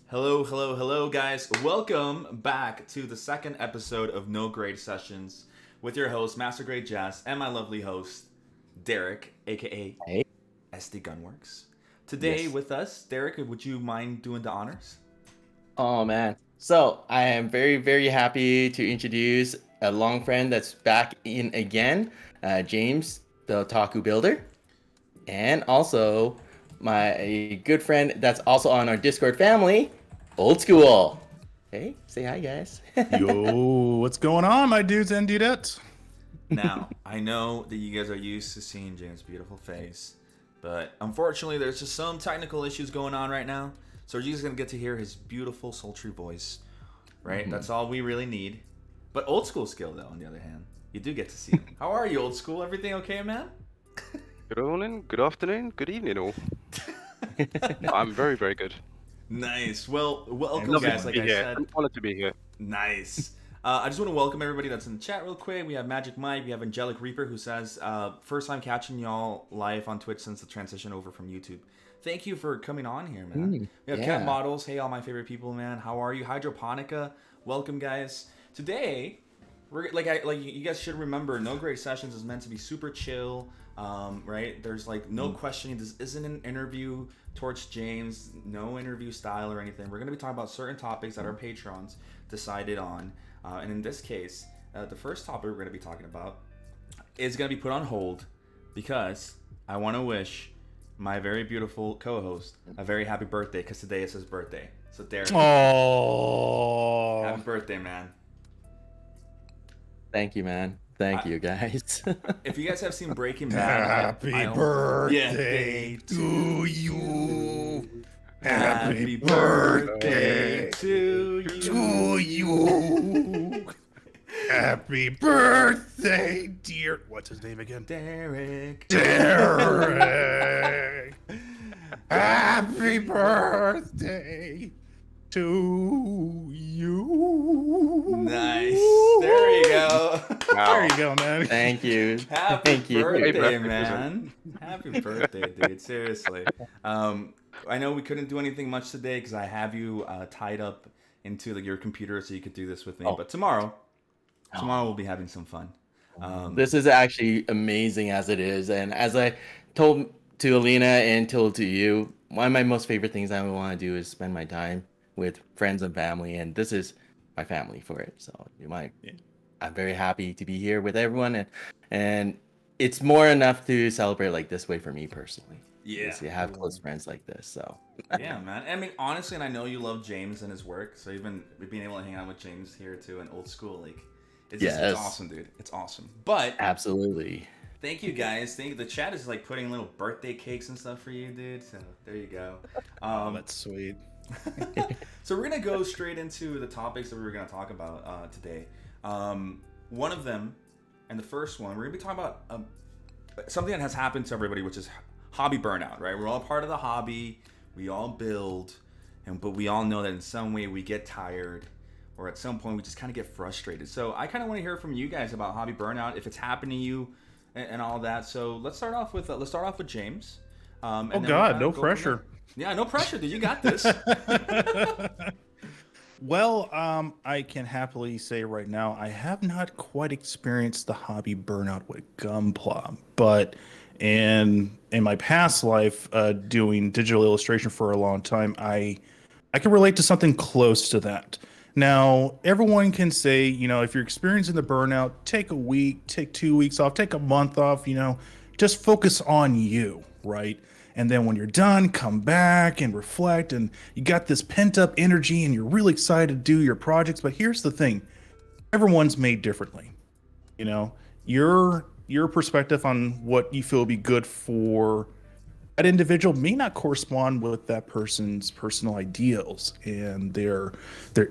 Hello, hello, hello, guys. Welcome back to the second episode of No Grade Sessions with your host, Master Grade Jazz, and my lovely host, Derek, aka Hey. SD Gunworks. Today Yes. with us, Derek, would you mind doing the honors? Oh man. So I am very happy to introduce a long friend that's back in again, James, the Otaku Builder, and also my good friend that's also on our Discord family, Old School. Hey, say hi, guys. Yo, what's going on, my dudes and dudettes? Now, I know that you guys are used to seeing James' beautiful face, but unfortunately, there's just some technical issues going on right now. So we're just gonna get to hear his beautiful, sultry voice, right? That's all we really need. But old school skill, though, on the other hand, you do get to see him. How are you, old school? Everything okay, man? Good morning, good afternoon, good evening, all. I'm very good. Nice. Well, welcome, lovely guys. to Like Be I here. said, I'm honored to be here. nice. I just want to welcome everybody that's in the chat real quick. We have Magic Mike, we have Angelic Reaper who says, first time catching y'all live on Twitch since the transition over from YouTube. Thank you for coming on here, man. We have Cat Yeah. Models. Hey, all my favorite people, man. How are you? Hydroponica. Welcome, guys. Today, we're like you guys should remember, No Grade Sessions is meant to be super chill, right? There's like no questioning. This isn't an interview towards James, no interview style or anything. We're gonna be talking about certain topics that our patrons decided on, and in this case, the first topic we're gonna be talking about is gonna be put on hold because I want to wish my very beautiful co-host a very happy birthday because today is his birthday. So Derek, Oh, happy birthday, man. Thank you, man. Thank I- you, guys. If you guys have seen Breaking Bad, happy I- birthday Yeah, to you. Happy birthday to you. to you. Happy birthday, dear. What's his name again? Derek. Derek. Happy birthday to you. Nice. There you go. There you go, man. Thank you. Happy Thank you. birthday, birthday man. Happy birthday, dude. Seriously. I know we couldn't do anything much today because I have you tied up into like your computer so you could do this with me. Oh. But tomorrow we'll be having some fun. This is actually amazing as it is, and as I told to Alina and told to you, one of my most favorite things I want to do is spend my time with friends and family, and this is my family for it. So I'm very happy to be here with everyone, and it's more enough to celebrate like this way for me personally. Yeah. Because you have close friends like this, so Yeah, man. I mean, honestly, and I know you love James and his work, so even being able to hang out with James here too and old school, like, it's Yes. awesome, dude. It's awesome. But absolutely. thank you guys. The chat is like putting little birthday cakes and stuff for you, dude. So there you go. Oh, that's sweet. So we're gonna go straight into the topics that we were gonna talk about today. One of them, and the first one, we're gonna be talking about something that has happened to everybody, which is hobby burnout. Right? We're all part of the hobby. We all build, but we all know that in some way we get tired, or at some point we just kind of get frustrated. So I kind of want to hear from you guys about hobby burnout, if it's happened to you, and all that. So let's start off with James. And then Oh we'll God, kinda no go from pressure. there. Yeah, no pressure, dude. You got this. Well, I can happily say right now, I have not quite experienced the hobby burnout with Gunpla, but in my past life, doing digital illustration for a long time, I can relate to something close to that. Now, everyone can say, if you're experiencing the burnout, take a week, take 2 weeks off, take a month off, just focus on you, right? And then when you're done, come back and reflect, and you got this pent up energy and you're really excited to do your projects. But here's the thing, everyone's made differently. You know, your perspective on what you feel would be good for that individual may not correspond with that person's personal ideals and their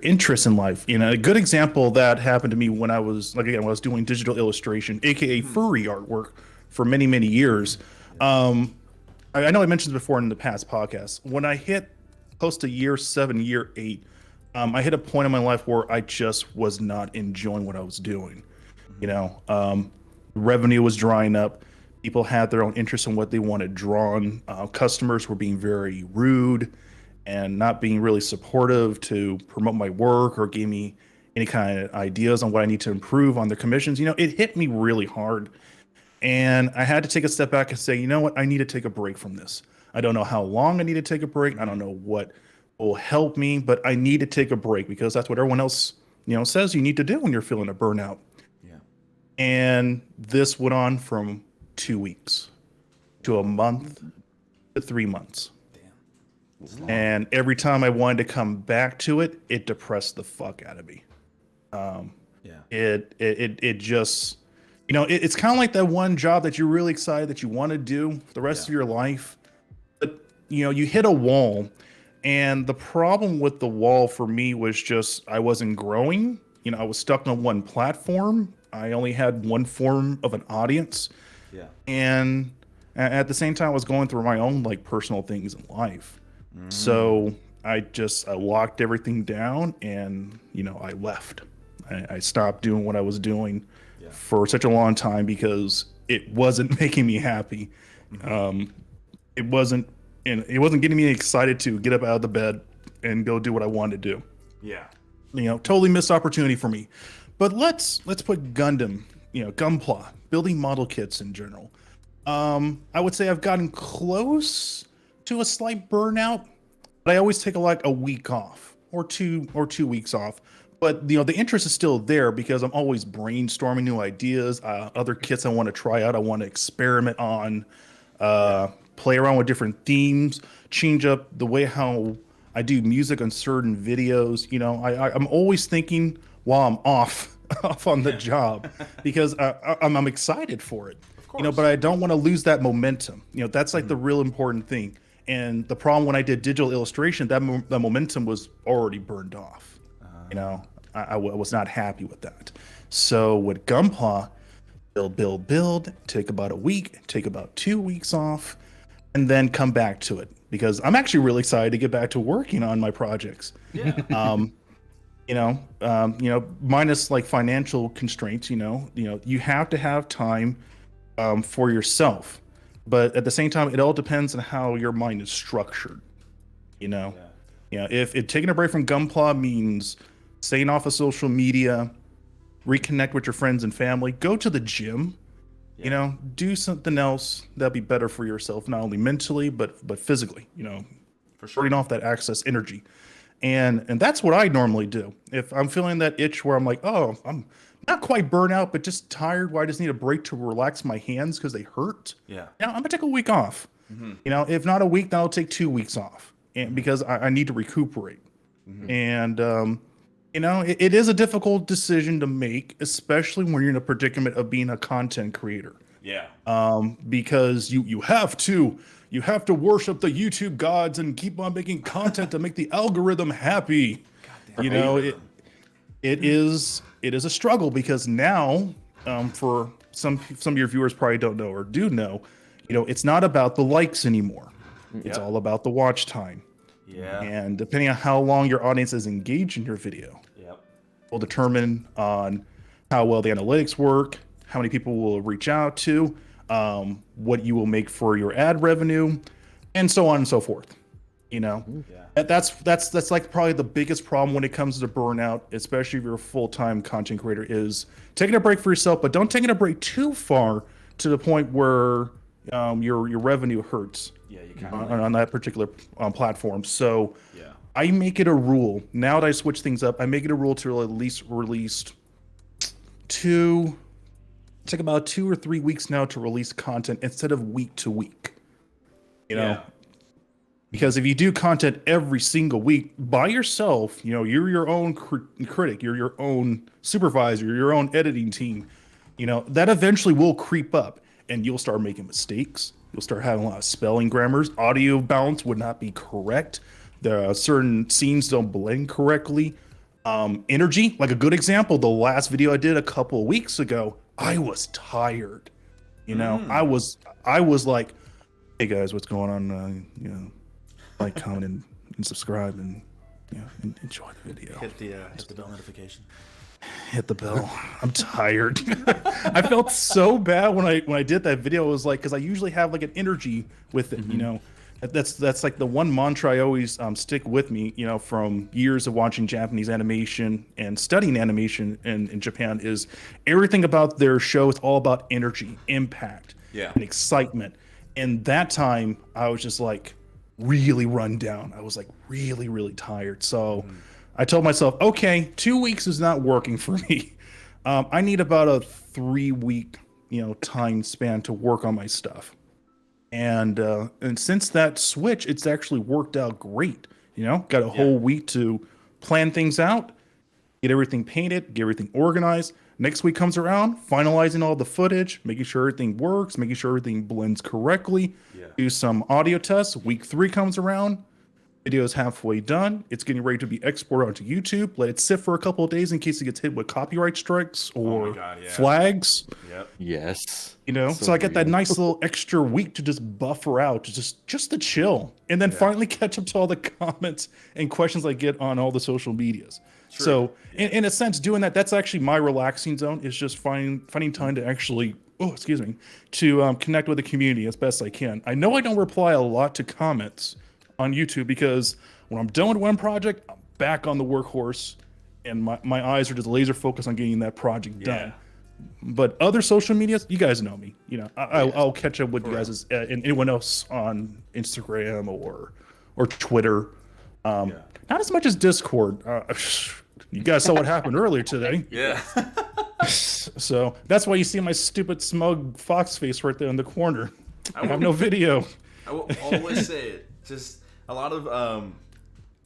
interests in life. A good example that happened to me when I was doing digital illustration, aka furry artwork, for many years. I know I mentioned before in the past podcasts. When I hit close to year 7, year 8, I hit a point in my life where I just was not enjoying what I was doing. Revenue was drying up. People had their own interests in what they wanted drawn. Customers were being very rude, and not being really supportive to promote my work or give me any kind of ideas on what I need to improve on their commissions, it hit me really hard. And I had to take a step back and say, you know what? I need to take a break from this. I don't know how long I need to take a break. I don't know what will help me, but I need to take a break because that's what everyone else, says you need to do when you're feeling a burnout. Yeah. And this went on from 2 weeks to a month to 3 months. Damn. And every time I wanted to come back to it, it depressed the fuck out of me. Yeah. It just, it's kind of like that one job that you're really excited that you want to do for the rest of your life. But, you hit a wall. And the problem with the wall for me was just I wasn't growing. I was stuck on one platform. I only had one form of an audience. Yeah. And at the same time, I was going through my own personal things in life. So I locked everything down and, I left. I stopped doing what I was doing for such a long time because it wasn't making me happy. It wasn't getting me excited to get up out of the bed and go do what I wanted to do. Yeah. Totally missed opportunity for me. But let's put Gunpla, building model kits in general. I would say I've gotten close to a slight burnout, but I always take a week off or two weeks off. But the interest is still there because I'm always brainstorming new ideas, other kits I want to try out, I want to experiment on, play around with different themes, change up the way how I do music on certain videos. I'm always thinking while I'm off on the job because I'm excited for it. Of course. But I don't want to lose that momentum. That's the real important thing. And the problem when I did digital illustration, that momentum was already burned off. I was not happy with that. So with Gunpla, build, take about a week, take about 2 weeks off, and then come back to it because I'm actually really excited to get back to working on my projects. Yeah. Minus financial constraints, you have to have time for yourself. But at the same time, it all depends on how your mind is structured. If taking a break from Gunpla means staying off of social media, reconnect with your friends and family, go to the gym, do something else that'll be better for yourself, not only mentally, but physically, For sure. burning off that excess energy. And that's what I normally do. If I'm feeling that itch where I'm like, oh, I'm not quite burnt out, but just tired where I just need a break to relax my hands because they hurt. Yeah. I'm gonna take a week off. If not a week, then I'll take 2 weeks off, and because I need to recuperate. And it is a difficult decision to make, especially when you're in a predicament of being a content creator. Yeah. Because you have to worship the YouTube gods and keep on making content to make the algorithm happy. It is a struggle because now, for some of your viewers probably don't know or do know, it's not about the likes anymore. It's all about the watch time. Yeah. And depending on how long your audience is engaged in your video, will determine on how well the analytics work, how many people will reach out to, what you will make for your ad revenue, and so on and so forth. That's probably the biggest problem when it comes to burnout, especially if you're a full-time content creator, is taking a break for yourself, but don't take a break too far to the point where your revenue hurts. Yeah, you kind on that particular platform. So I make it a rule now that I switch things up. I make it a rule to at least release take about 2 or 3 weeks now to release content instead of week to week. Because if you do content every single week by yourself, you're your own critic, you're your own supervisor, you're your own editing team. That eventually will creep up, and you'll start making mistakes. You'll start having a lot of spelling grammars. Audio balance would not be correct. There are certain scenes don't blend correctly. Energy, like a good example, the last video I did a couple of weeks ago, I was tired. I was like, hey guys, what's going on? Like, comment, and subscribe, and enjoy the video. hit the bell notification. Hit the bell. I'm tired. I felt so bad when I did that video. It was like, because I usually have an energy with it, That's like the one mantra I always stick with me, you know, from years of watching Japanese animation and studying animation in Japan is everything about their show is all about energy, impact, Yeah. and excitement. And that time I was just like really run down. I was like really, really tired. So I told myself, okay, 2 weeks is not working for me. I need about a 3 week, you know, time span to work on my stuff. And since that switch, it's actually worked out great. You know, got a whole week to plan things out, get everything painted, get everything organized. Next week comes around, finalizing all the footage, making sure everything works, making sure everything blends correctly. Yeah. Do some audio tests. Week 3 comes around, video is halfway done. It's getting ready to be exported onto YouTube. Let it sit for a couple of days in case it gets hit with copyright strikes or God, yeah. flags. Yep. Yes. You know, so I get that nice little extra week to just buffer out, to just to chill, and then finally catch up to all the comments and questions I get on all the social medias. True. So, in a sense, doing that, that's actually my relaxing zone. Is just finding time to actually, to connect with the community as best I can. I know I don't reply a lot to comments on YouTube because when I'm done with one project, I'm back on the workhorse, and my eyes are just laser focused on getting that project done. But other social medias, you guys know me. You know, I'll catch up with you guys and anyone else on Instagram or Twitter. Not as much as Discord. You guys saw what happened earlier today. Yeah. So that's why you see my stupid smug fox face right there in the corner. I have no video. I will always say it. Just a lot of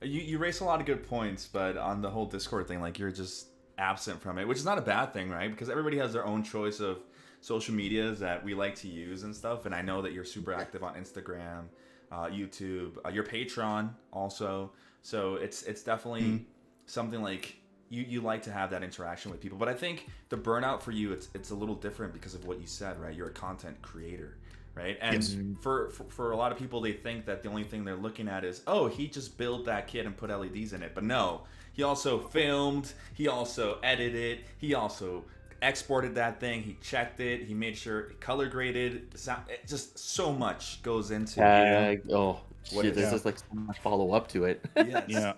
you raise a lot of good points, but on the whole Discord thing, like you're just absent from it, which is not a bad thing, right? Because everybody has their own choice of social medias that we like to use and stuff. And I know that you're super active on Instagram, YouTube, your Patreon also. So it's definitely something like you like to have that interaction with people. But I think the burnout for you, it's a little different because of what you said, right? You're a content creator, right? And for a lot of people, they think that the only thing they're looking at is, oh, he just built that kit and put LEDs in it. But no, he also filmed, he also edited, he also exported that thing, he checked it, he made sure it color graded. Just so much goes into there's just like so much follow up to it. Yes. Yeah.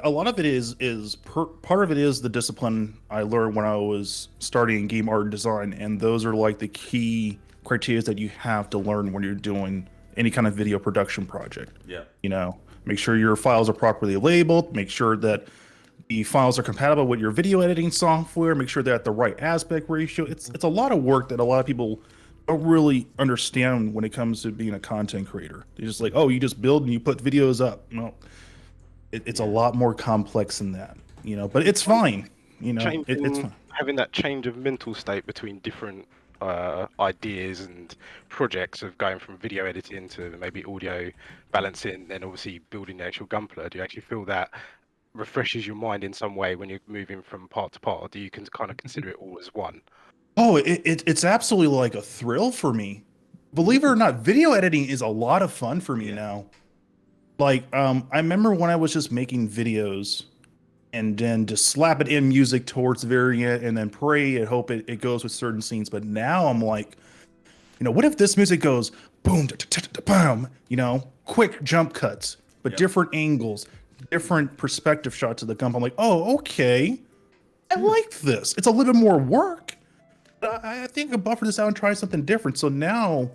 A lot of it is part of it is the discipline I learned when I was starting game art and design, and those are like the key criteria that you have to learn when you're doing any kind of video production project. Yeah. You know, make sure your files are properly labeled, make sure that the files are compatible with your video editing software, make sure they're at the right aspect ratio. It's a lot of work that a lot of people don't really understand when it comes to being a content creator. They're just like, oh, you just build and you put videos up. No, it's a lot more complex than that, you know, but it's fine. You know, it's fine. Having that change of mental state between different ideas and projects of going from video editing to maybe audio balancing, and obviously building the actual Gunpla. Do you actually feel that refreshes your mind in some way when you're moving from part to part, or do you can kind of consider it all as one? Oh, it's absolutely like a thrill for me. Believe it or not, video editing is a lot of fun for me now. Like, I remember when I was just making videos and then just slap it in music towards the very end and then pray and hope it goes with certain scenes. But now I'm like, you know, what if this music goes boom, boom, you know, quick jump cuts, but different angles, different perspective shots of the gun. I'm like, oh, okay. I like this. It's a little bit more work. I think I can buffer this out and try something different. So now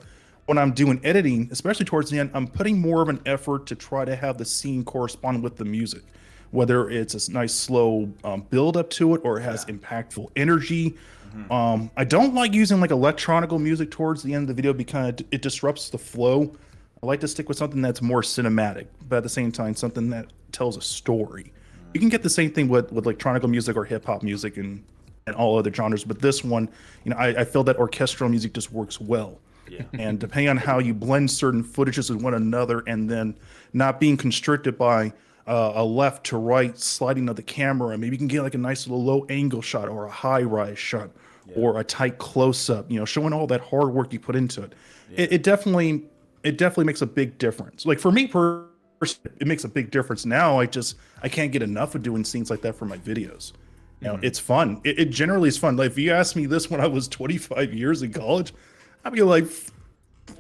when I'm doing editing, especially towards the end, I'm putting more of an effort to try to have the scene correspond with the music, whether it's a nice slow build up to it or it has impactful energy. I don't like using like electronical music towards the end of the video because it disrupts the flow. I like to stick with something that's more cinematic, but at the same time, something that tells a story. You can get the same thing with electronical music or hip hop music and all other genres, but this one, you know, I feel that orchestral music just works well. Yeah. And depending on how you blend certain footages with one another, and then not being constricted by a left to right sliding of the camera, maybe you can get like a nice little low angle shot or a high rise shot or a tight close up, you know, showing all that hard work you put into it. It definitely makes a big difference. Like for me personally, it makes a big difference. Now I can't get enough of doing scenes like that for my videos. You know, it's fun. It generally is fun. Like if you asked me this when I was 25 years in college, I'd be like,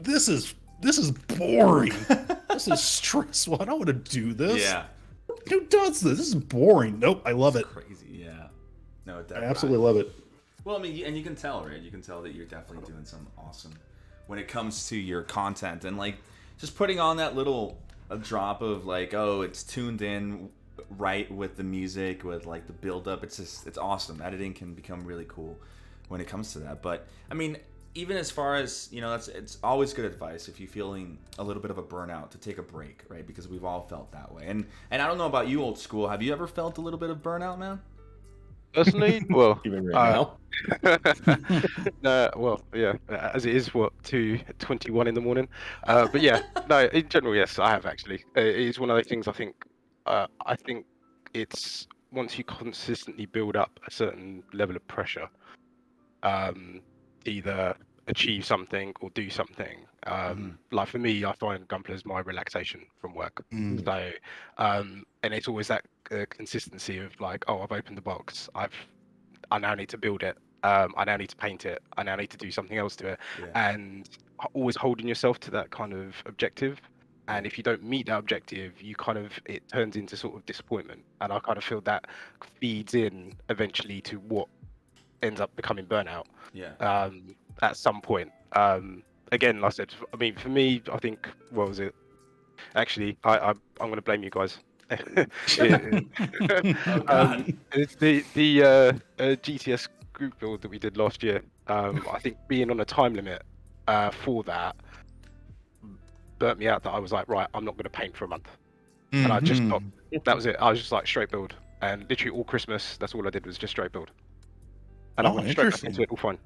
this is this is boring. This is stressful. I don't want to do this. Yeah. Who does this? This is boring. Nope, I love it. Crazy, yeah. No, I definitely. absolutely love it. Well, I mean, and you can tell, right? You can tell that you're definitely doing something awesome when it comes to your content, and like just putting on that little a drop of like, oh, it's tuned in right with the music, with like the build up. It's awesome. Editing can become really cool when it comes to that. But I mean, even as far as, you know, it's always good advice if you're feeling a little bit of a burnout to take a break, right? Because we've all felt that way. And I don't know about you, old school. Have you ever felt a little bit of burnout, man? Personally, well, Even right now. no, well, yeah, as it is, what, 2:21 in the morning. But yeah, no, in general, yes, I have actually. It is one of those things. I think it's once you consistently build up a certain level of pressure, either achieve something or do something. Like for me, I find Gunpla is my relaxation from work. So, and it's always that consistency of like, oh, I've opened the box. I now need to build it. I now need to paint it. I now need to do something else to it. Yeah. And always holding yourself to that kind of objective. And if you don't meet that objective, it turns into sort of disappointment. And I kind of feel that feeds in eventually to what ends up becoming burnout. Yeah. At some point. Again, like I said, I mean, for me, I think, what was it? Actually, I'm going to blame you guys. Oh God. It's the GTS group build that we did last year. I think being on a time limit for that burnt me out. That I was like, right, I'm not going to paint for a month, and I just stopped. That was it. I was just like straight build, and literally all Christmas, that's all I did was just straight build, and I went straight back into it all fine.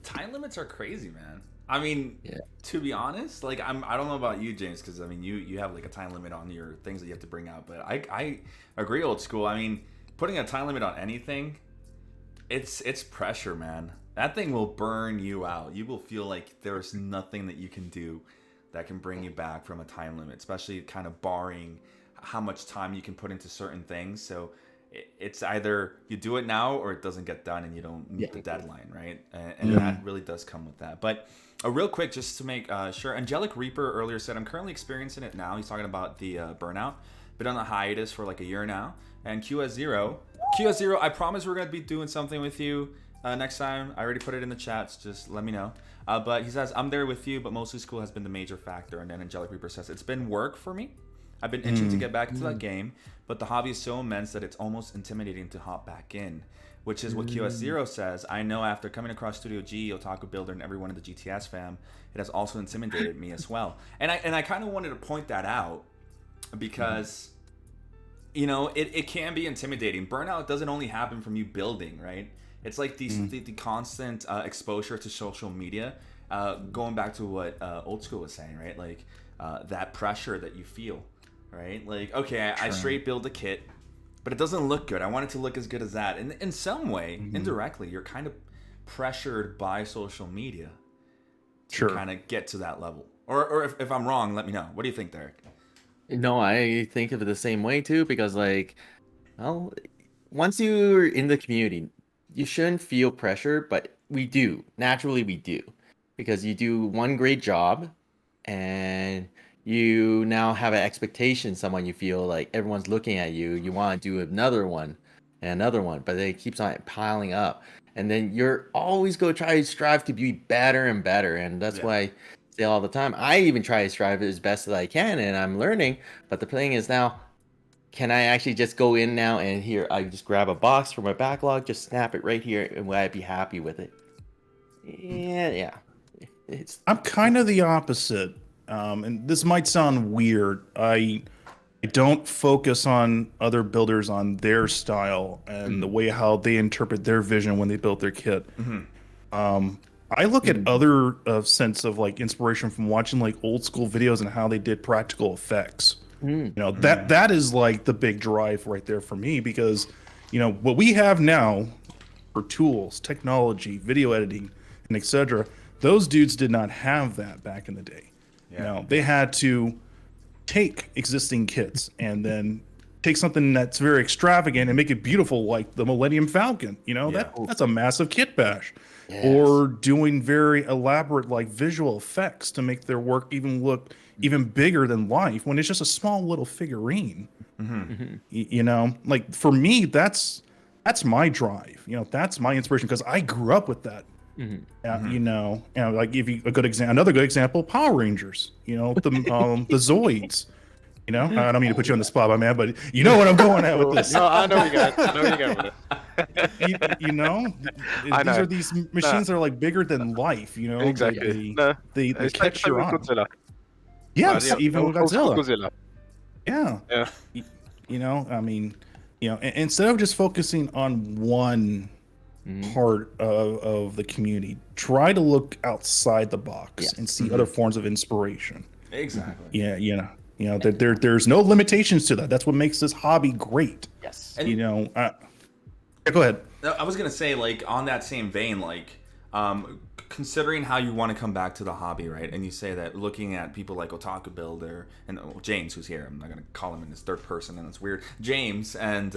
Time limits are crazy, man. I mean, to be honest, like I don't know about you, James, because I mean you have like a time limit on your things that you have to bring out, but I agree, old school. I mean, putting a time limit on anything, it's pressure, man. That thing will burn you out. You will feel like there's nothing that you can do that can bring you back from a time limit, especially kind of barring how much time you can put into certain things. So it's either you do it now or it doesn't get done and you don't meet the deadline, right? And that really does come with that. But real quick, just to make sure, Angelic Reaper earlier said, I'm currently experiencing it now. He's talking about the burnout. Been on a hiatus for like a year now. And QS0, I promise we're going to be doing something with you next time. I already put it in the chats. Just let me know. But he says, I'm there with you, but mostly school has been the major factor. And then Angelic Reaper says, it's been work for me. I've been itching to get back into that game, but the hobby is so immense that it's almost intimidating to hop back in, which is what QS0 says. I know after coming across Studio G, Otaku Builder, and everyone in the GTS fam, it has also intimidated me as well. And I kind of wanted to point that out because, you know, it can be intimidating. Burnout doesn't only happen from you building, right? It's like the constant exposure to social media, going back to what Old School was saying, right? Like that pressure that you feel. Right? Like, okay, I straight build a kit, but it doesn't look good. I want it to look as good as that. And in some way, indirectly, you're kind of pressured by social media to kind of get to that level. Or if I'm wrong, let me know. What do you think, Derek? No, I think of it the same way too, because like, well, once you're in the community, you shouldn't feel pressure, but we do. Naturally, we do. Because you do one great job and you now have an expectation, someone you feel like everyone's looking at you, you want to do another one and another one, but it keeps on piling up. And then you're always going to try to strive to be better and better. And that's why I say all the time, I even try to strive as best as I can and I'm learning. But the thing is now, can I actually just go in now and here, I just grab a box from my backlog, just snap it right here, and will I be happy with it? Yeah. I'm kind of the opposite. And this might sound weird. I don't focus on other builders on their style and the way how they interpret their vision when they built their kit. I look at other sense of like inspiration from watching like old school videos and how they did practical effects. You know, that is like the big drive right there for me, because you know what we have now for tools, technology, video editing, and etc. Those dudes did not have that back in the day. You know, they had to take existing kits and then take something that's very extravagant and make it beautiful, like the Millennium Falcon. You know, Yeah. that's a massive kit bash. Yes. Or doing very elaborate like visual effects to make their work even look even bigger than life when it's just a small little figurine. You know, like for me, that's my drive. You know, that's my inspiration because I grew up with that. You know, like if you another good example, Power Rangers. You know, the Zoids. You know, I don't mean to put you on the spot, my man, but you know what I'm going at with this. No, I know where you're going with it. You know, I know. these are these machines that are like bigger than life. You know, Exactly. They catch your eye. Godzilla. Yes, even with old school Godzilla. Godzilla. Yeah. You know, I mean, you know, instead of just focusing on one part of the community, try to look outside the box and see other forms of inspiration. Exactly. Yeah, you know, there's no limitations to that. That's what makes this hobby great. Yes. And- You know, go ahead. I was gonna say, like, on that same vein, like, considering how you want to come back to the hobby, right? And you say that looking at people like Otaku Builder and James, who's here, I'm not gonna call him in his third person, and it's weird. James and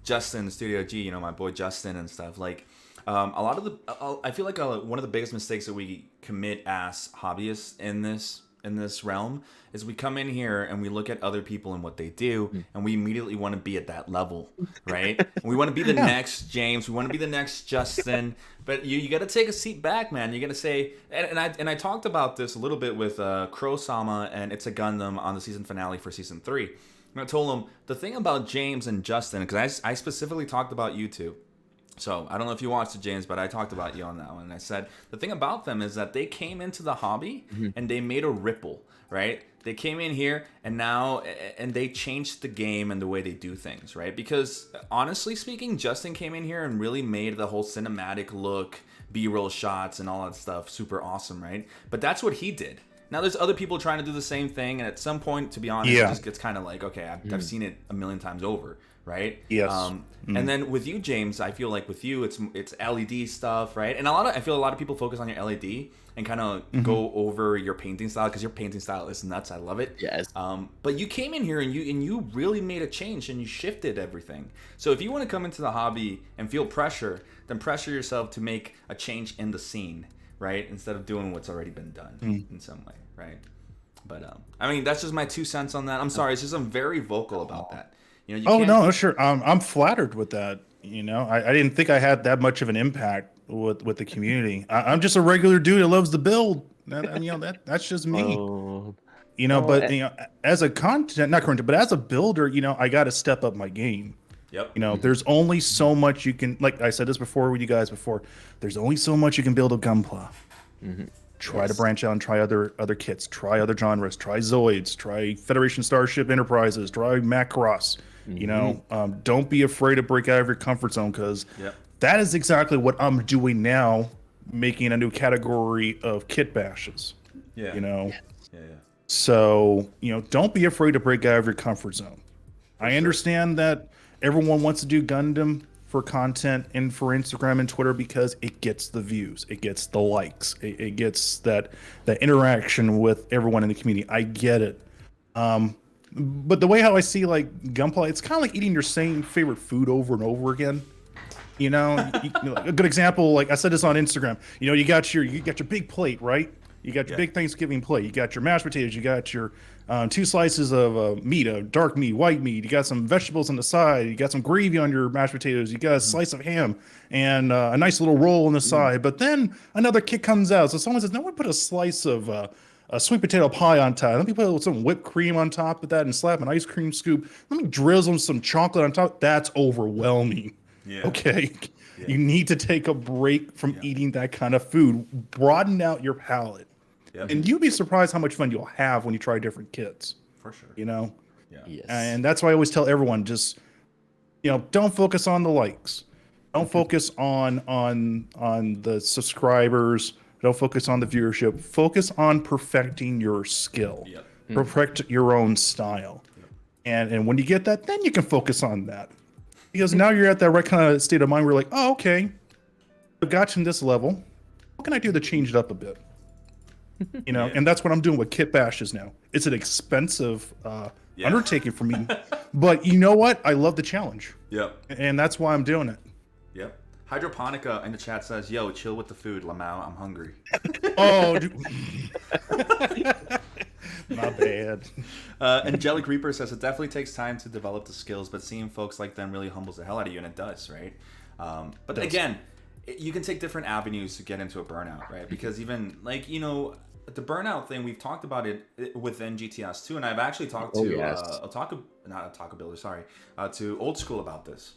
Justin, Studio G, you know, my boy Justin and stuff. Like, a lot of the, I feel like one of the biggest mistakes that we commit as hobbyists in this realm is we come in here and we look at other people and what they do and we immediately want to be at that level, right? We want to be the next James, we want to be the next Justin, but you got to take a seat back, man. You got to say, and I talked about this a little bit with Crow-sama and It's a Gundam on the season finale for season 3. And I told him the thing about James and Justin, because I specifically talked about you two. So I don't know if you watched it, James, but I talked about you on that one. And I said the thing about them is that they came into the hobby and they made a ripple, right? They came in here and they changed the game and the way they do things, right? Because honestly speaking, Justin came in here and really made the whole cinematic look, B-roll shots and all that stuff super awesome, right? But that's what he did. Now there's other people trying to do the same thing, and at some point, to be honest, it just gets kind of like, okay, I've seen it a million times over, right? Yes. And then with you, James, I feel like with you, it's LED stuff, right? And I feel a lot of people focus on your LED and kind of go over your painting style because your painting style is nuts. I love it. Yes. But you came in here and you really made a change and you shifted everything. So if you want to come into the hobby and feel pressure, then pressure yourself to make a change in the scene, right? Instead of doing what's already been done in some way, right? But I mean, that's just my 2 cents on that. I'm sorry, it's just I'm very vocal about that. You know, you No, sure. I'm flattered with that. You know, I didn't think I had that much of an impact with the community. I'm just a regular dude that loves to build. That's just me. You know, but you know, as a but as a builder, you know, I got to step up my game. Yep. You know, there's only so much you can. Like I said this before with you guys before. There's only so much you can build a Gunpla. Try to branch out and try other kits. Try other genres. Try Zoids. Try Federation Starship Enterprises. Try Macross. You know, don't be afraid to break out of your comfort zone because that is exactly what I'm doing now, making a new category of kit bashes. Yeah. You know, Yeah. so you know, don't be afraid to break out of your comfort zone. I understand that everyone wants to do Gundam for content and for Instagram and Twitter because it gets the views, it gets the likes, it gets that interaction with everyone in the community. I get it. But the way how I see like Gunpla, it's kind of like eating your same favorite food over and over again. You know, like a good example, like I said this on Instagram. You know, you got your big plate, right? You got your big Thanksgiving plate. You got your mashed potatoes. You got your 2 slices of meat, dark meat, white meat. You got some vegetables on the side. You got some gravy on your mashed potatoes. You got a slice of ham and a nice little roll on the side. But then another kick comes out. So someone says, "No one put a slice of a sweet potato pie on top. Let me put some whipped cream on top of that and slap an ice cream scoop. Let me drizzle some chocolate on top." That's overwhelming. Yeah. Okay. Yeah. You need to take a break from eating that kind of food. Broaden out your palate. Yep. And you'd be surprised how much fun you'll have when you try different kits. For sure. You know? Yeah. Yes. And that's why I always tell everyone, just, you know, don't focus on the likes. Don't focus on the subscribers. Don't focus on the viewership. Focus on perfecting your skill. Yep. Perfect your own style. Yep. And when you get that, then you can focus on that. Because now you're at that right kind of state of mind where you're like, oh, okay, I've got you in this level. What can I do to change it up a bit? You know, and that's what I'm doing with kit bashes now. It's an expensive undertaking for me. But you know what? I love the challenge. Yep. And that's why I'm doing it. Yep. Hydroponica in the chat says, "Yo, chill with the food, Lamau. I'm hungry." Oh, dude. My bad. Angelic Reaper says it definitely takes time to develop the skills, but seeing folks like them really humbles the hell out of you, and it does, right? But again, you can take different avenues to get into a burnout, right? Because even like the burnout thing, we've talked about it within GTS too, and I've actually talked to to Old School about this.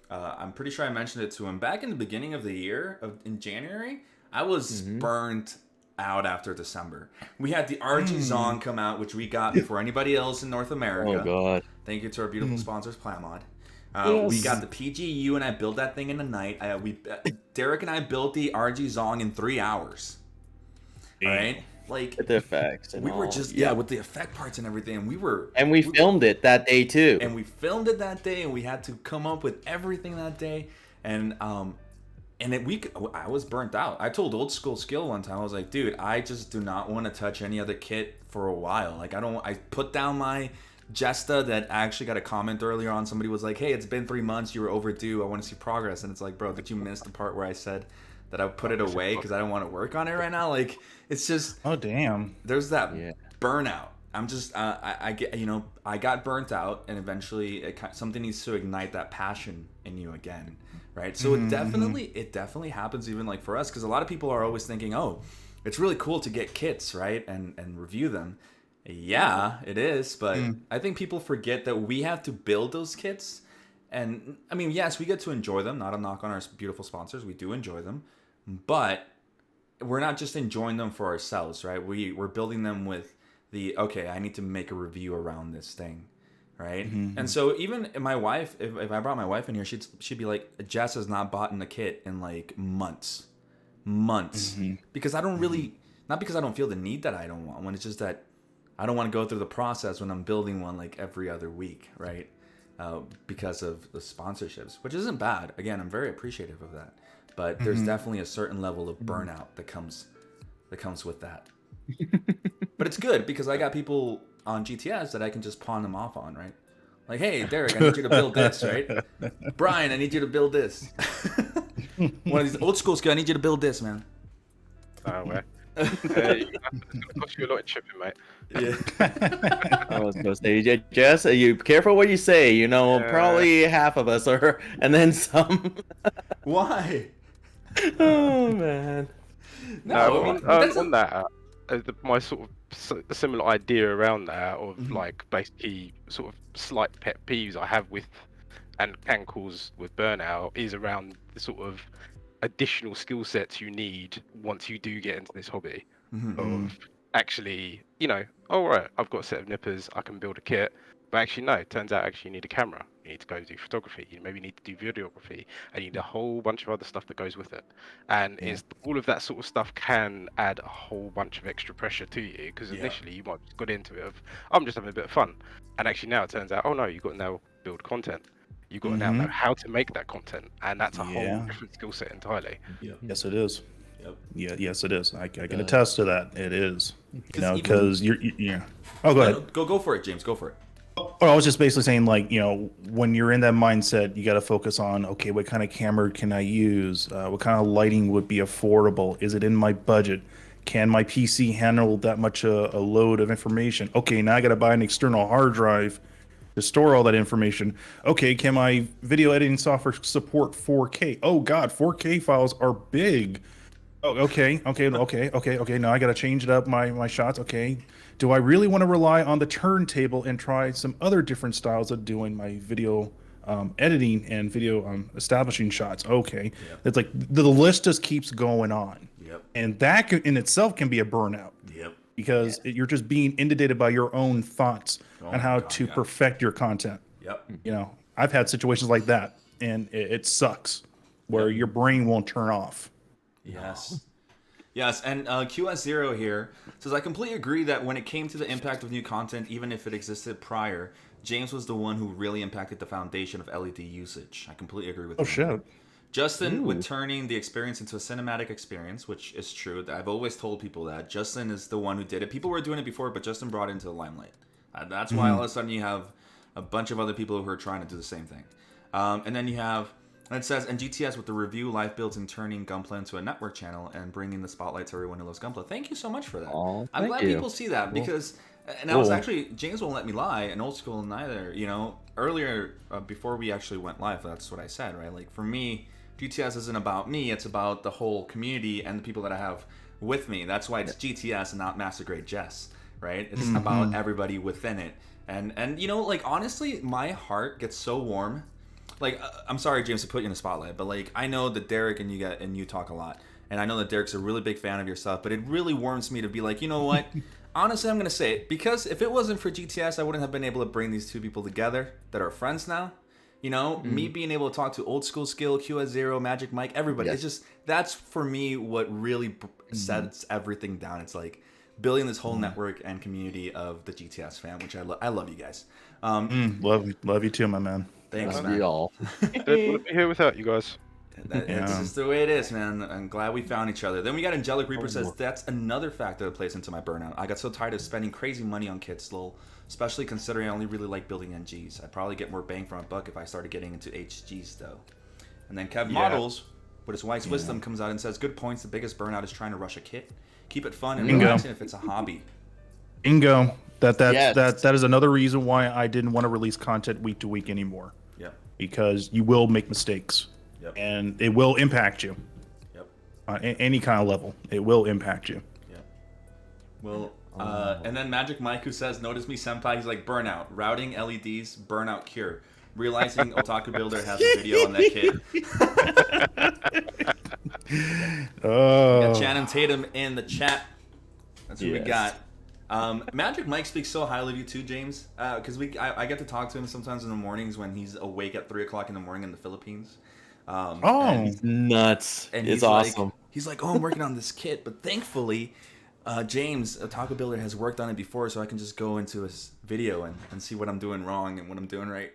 I'm pretty sure I mentioned it to him back in the beginning of the year, in January. I was burnt out after December. We had the RG Zong come out, which we got before anybody else in North America. Oh god! Thank you to our beautiful sponsors, Plymod. Yes. We got the PGU, and I built that thing in a night. Derek and I built the RG Zong in 3 hours. All right, like With the effects and we were all. just with the effect parts and everything, and we filmed it that day too. And we filmed it that day, and we had to come up with everything that day, and I was burnt out. I told Old School Skill one time, I was like, dude, I just do not want to touch any other kit for a while. Like I put down my Jesta that I actually got a comment earlier on. Somebody was like, hey, it's been 3 months, you were overdue, I want to see progress. And it's like, bro, did you miss the part where I said that I put it away because I don't want to work on it right now? Like, it's just, oh damn, there's that burnout. I'm just I get, I got burnt out, and eventually something needs to ignite that passion in you again, right? So it definitely happens, even like for us, because a lot of people are always thinking, oh, it's really cool to get kits, right, and review them. Yeah, it is, but I think people forget that we have to build those kits. And I mean, yes, we get to enjoy them, not a knock on our beautiful sponsors, we do enjoy them, but we're not just enjoying them for ourselves, right? We're building them with I need to make a review around this thing, right? And so even my wife, if I brought my wife in here, she'd be like, Jess has not bought in a kit in like months, because I don't really, not because I don't feel the need that I don't want one, it's just that I don't want to go through the process when I'm building one like every other week, right? Because of the sponsorships, which isn't bad. Again, I'm very appreciative of that, but there's definitely a certain level of burnout that comes with that. But it's good because I got people on GTS that I can just pawn them off on, right? Like, hey, Derek, I need you to build this, right? Brian, I need you to build this. One of these Old School Skill, I need you to build this, man. Oh, well. It's going to cost you a lot in shipping, mate. Yeah. I was gonna say, Jess, you careful what you say. Probably half of us are, and then some. Why? Oh man. No, on that, my sort of similar idea around that, of like basically sort of slight pet peeves I have with, and can cause with burnout, is around the sort of additional skill sets you need once you do get into this hobby. Of actually, all right, I've got a set of nippers, I can build a kit, but actually no, it turns out actually you need a camera, you need to go do photography, you maybe need to do videography, and you need a whole bunch of other stuff that goes with it. And it's all of that sort of stuff can add a whole bunch of extra pressure to you, because initially you might have just got into it of, I'm just having a bit of fun, and actually now it turns out, oh no, you've got to now build content. You've got to now know how to make that content, and that's a whole different skill set entirely. Yes, it is. Yep. Yeah, yes, it is. I can attest to that. It is. Because you're. Oh, go ahead. Go for it, James. Go for it. Oh, I was just basically saying, like, when you're in that mindset, you got to focus on, okay, what kind of camera can I use? What kind of lighting would be affordable? Is it in my budget? Can my PC handle that much a load of information? Okay, now I got to buy an external hard drive to store all that information. Okay, can my video editing software support 4K? Oh God, 4K files are big. Oh, okay. Now I got to change it up, my shots. Okay. Do I really want to rely on the turntable and try some other different styles of doing my video editing and video establishing shots? Okay. It's like the list just keeps going on. Yep. And that in itself can be a burnout. Yep. Because you're just being inundated by your own thoughts on how to perfect your content. Yep. I've had situations like that, and it sucks, where your brain won't turn off. Yes. Yes, and QS0 here says, I completely agree that when it came to the impact of new content, even if it existed prior, James was the one who really impacted the foundation of LED usage. I completely agree with that. Oh, shit. Justin with turning the experience into a cinematic experience, which is true. I've always told people that. Justin is the one who did it. People were doing it before, but Justin brought it into the limelight. That's why all of a sudden you have a bunch of other people who are trying to do the same thing. And then you have, and it says, and GTS with the review, live builds, and turning Gunpla into a network channel and bringing the spotlight to everyone who loves Gunpla. Thank you so much for that. Oh, I'm glad you. people see that because, and I was actually, James won't let me lie, and Old School neither, you know, earlier, before we actually went live, that's what I said, right? Like, for me, GTS isn't about me, it's about the whole community and the people that I have with me. That's why it's GTS and not Master Grade Jess, right? It's about everybody within it. And you know, like, honestly, my heart gets so warm. Like, I'm sorry, James, to put you in the spotlight, but like, I know that Derek and you talk a lot, and I know that Derek's a really big fan of your stuff. But it really warms me to be like, you know what? Honestly, I'm gonna say it because if it wasn't for GTS, I wouldn't have been able to bring these two people together that are friends now. You know, me being able to talk to Old School Skill, QS0, Magic Mike, everybody. It's just that's for me what really sets everything down. It's like building this whole network and community of the GTS fam, which I love you guys. Love you too, my man. Thanks, Love man. you all. Wouldn't be here without you guys. It's just the way it is, man. I'm glad we found each other. Then we got Angelic Reaper says, that's another factor that plays into my burnout. I got so tired of spending crazy money on kits, lol. Especially considering I only really like building NGs. I'd probably get more bang for my buck if I started getting into HGs, though. And then Kev Models, with his wise wisdom, comes out and says, good points. The biggest burnout is trying to rush a kit. Keep it fun and relaxing if it's a hobby. Bingo. That Yes. is another reason why I didn't want to release content week to week anymore. Yep. Because you will make mistakes. Yep. And it will impact you. Yep. On any kind of level. It will impact you. Yep. Well, and then Magic Mike, who says, notice me senpai, he's like, burnout, routing LEDs, burnout cure. Realizing Otaku Builder has a video on that kit. We got Channing Tatum in the chat. That's what we got. Magic Mike speaks so highly of you too, James, because I get to talk to him sometimes in the mornings when he's awake at 3 o'clock in the morning in the Philippines. He's nuts. And It's he's awesome. Like, he's like, oh, I'm working on this kit, but thankfully, James, Otaku Builder, has worked on it before, so I can just go into his video and see what I'm doing wrong and what I'm doing right.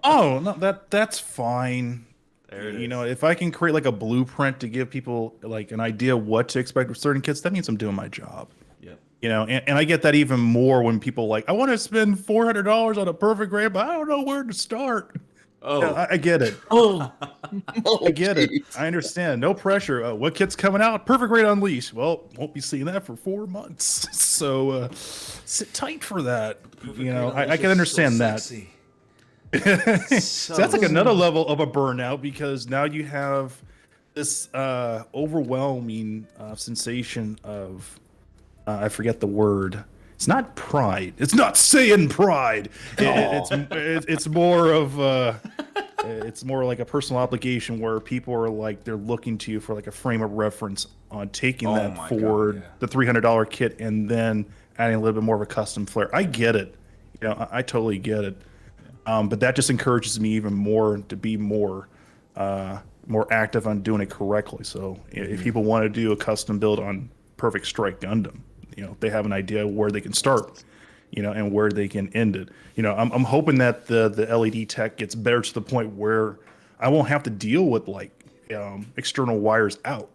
Oh, no, that's fine. There it You is. know, if I can create like a blueprint to give people like an idea what to expect with certain kits, that means I'm doing my job. Yep. You know, and I get that even more when people like, I want to spend $400 on a perfect grade, but I don't know where to start. Oh, Yeah, I get it. Oh, I get it. I understand. No pressure. What kit's coming out? Perfect Grade Unleashed. Well, won't be seeing that for 4 months. So sit tight for that. You know, I can understand that. So that's like another level of a burnout because now you have this overwhelming sensation of I forget the word. It's not pride. It's not saying pride. It's more of it's more like a personal obligation where people are like they're looking to you for like a frame of reference on taking that my for God, yeah. the $300 kit and then adding a little bit more of a custom flair. I get it. You know, I totally get it. But that just encourages me even more to be more active on doing it correctly. So if people want to do a custom build on Perfect Strike Gundam, you know, they have an idea where they can start, you know, and where they can end it. You know, I'm hoping that the LED tech gets better to the point where I won't have to deal with like external wires out,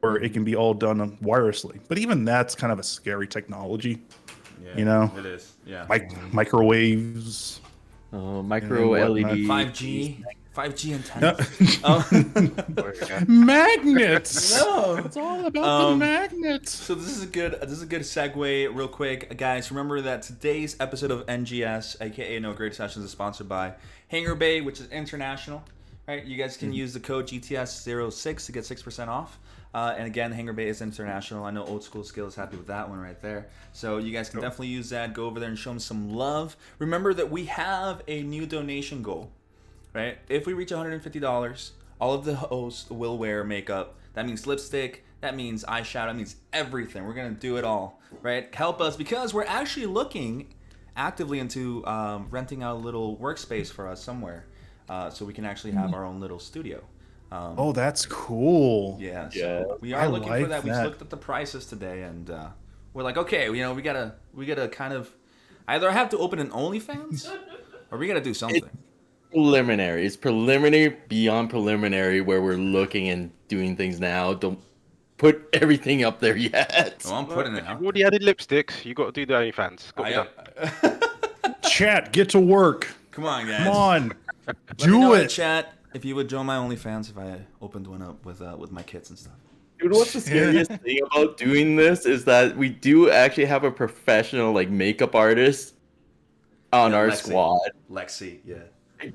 where it can be all done wirelessly. But even that's kind of a scary technology. Yeah, you know, it is. Yeah. Microwaves. Micro And whatnot. LED. 5G antennas. Magnets. No. It's all about the magnets. So this is a good segue real quick. Guys, remember that today's episode of NGS, aka No Great Sessions, is sponsored by Hangar Bay, which is international. Right? You guys can use the code GTS06 to get 6% off. And again, Hangar Bay is international. I know Old School Skill is happy with that one right there. So you guys can definitely use that. Go over there and show them some love. Remember that we have a new donation goal. Right? If we reach $150, all of the hosts will wear makeup. That means lipstick. That means eyeshadow. That means everything. We're going to do it all. Right? Help us because we're actually looking actively into renting out a little workspace for us somewhere so we can actually have our own little studio. Oh, that's cool. Yeah. So Yeah. we are looking for like that. We that. looked at the prices today and we're like, okay, you know, we gotta kind of either have to open an OnlyFans or we gotta do something. Preliminary. It's preliminary beyond preliminary where we're looking and doing things now. put everything up there yet. Oh, I'm putting it If out. you've already added lipsticks, you got to do the OnlyFans. Got to be done. Chat, get to work. Come on, guys. Come on. Let me Do know in it. chat if you would join my OnlyFans if I opened one up with my kits and stuff. Dude, what's the scariest thing about doing this is that we do actually have a professional like makeup artist on Yeah, our Lexi. squad. Lexi, yeah.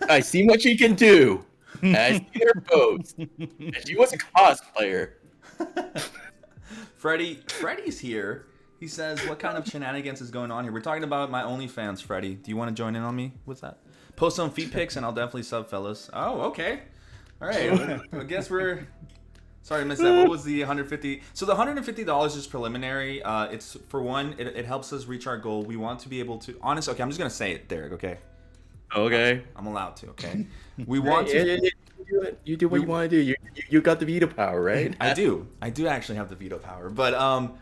I see what she can do. And I see her post. And she was a cosplayer. Freddy's here. He says, "What kind of shenanigans is going on here?" We're talking about my OnlyFans, Freddy. Do you want to join in on me with that? Post some feet pics and I'll definitely sub, fellas. Oh, okay. All right. I guess we're. Sorry, I missed that. What was the 150? So the $150 is preliminary. It's for one, it helps us reach our goal. We want to be able to. Honest. Okay, I'm just gonna say it, Derek. Okay. Okay. I'm allowed to. Okay. We want to. Yeah. You do what you want to do. You got the veto power, right? I do actually have the veto power, but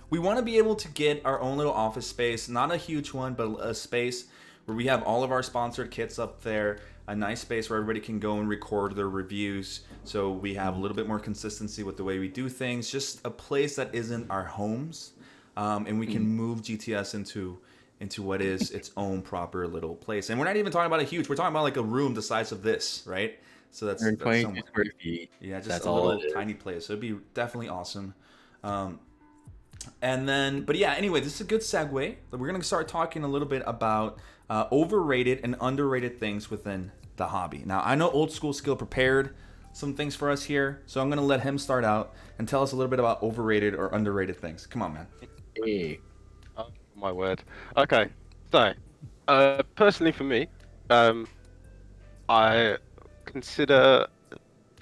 we want to be able to get our own little office space, not a huge one, but a space where we have all of our sponsored kits up there, a nice space where everybody can go and record their reviews, so we have a little bit more consistency with the way we do things, just a place that isn't our homes, and we can move GTS into what is its own proper little place. And we're not even talking about a huge, we're talking about like a room the size of this, right? So that's 122 somewhere. square feet. Yeah, just That's a all little it is. tiny place. So it'd be definitely awesome. And then, but yeah, anyway, this is a good segue. We're going to start talking a little bit about overrated and underrated things within the hobby. Now, I know Old School Skill prepared some things for us here, so I'm going to let him start out and tell us a little bit about overrated or underrated things. Come on, man. Hey. Oh, my word. Okay, so personally for me, I consider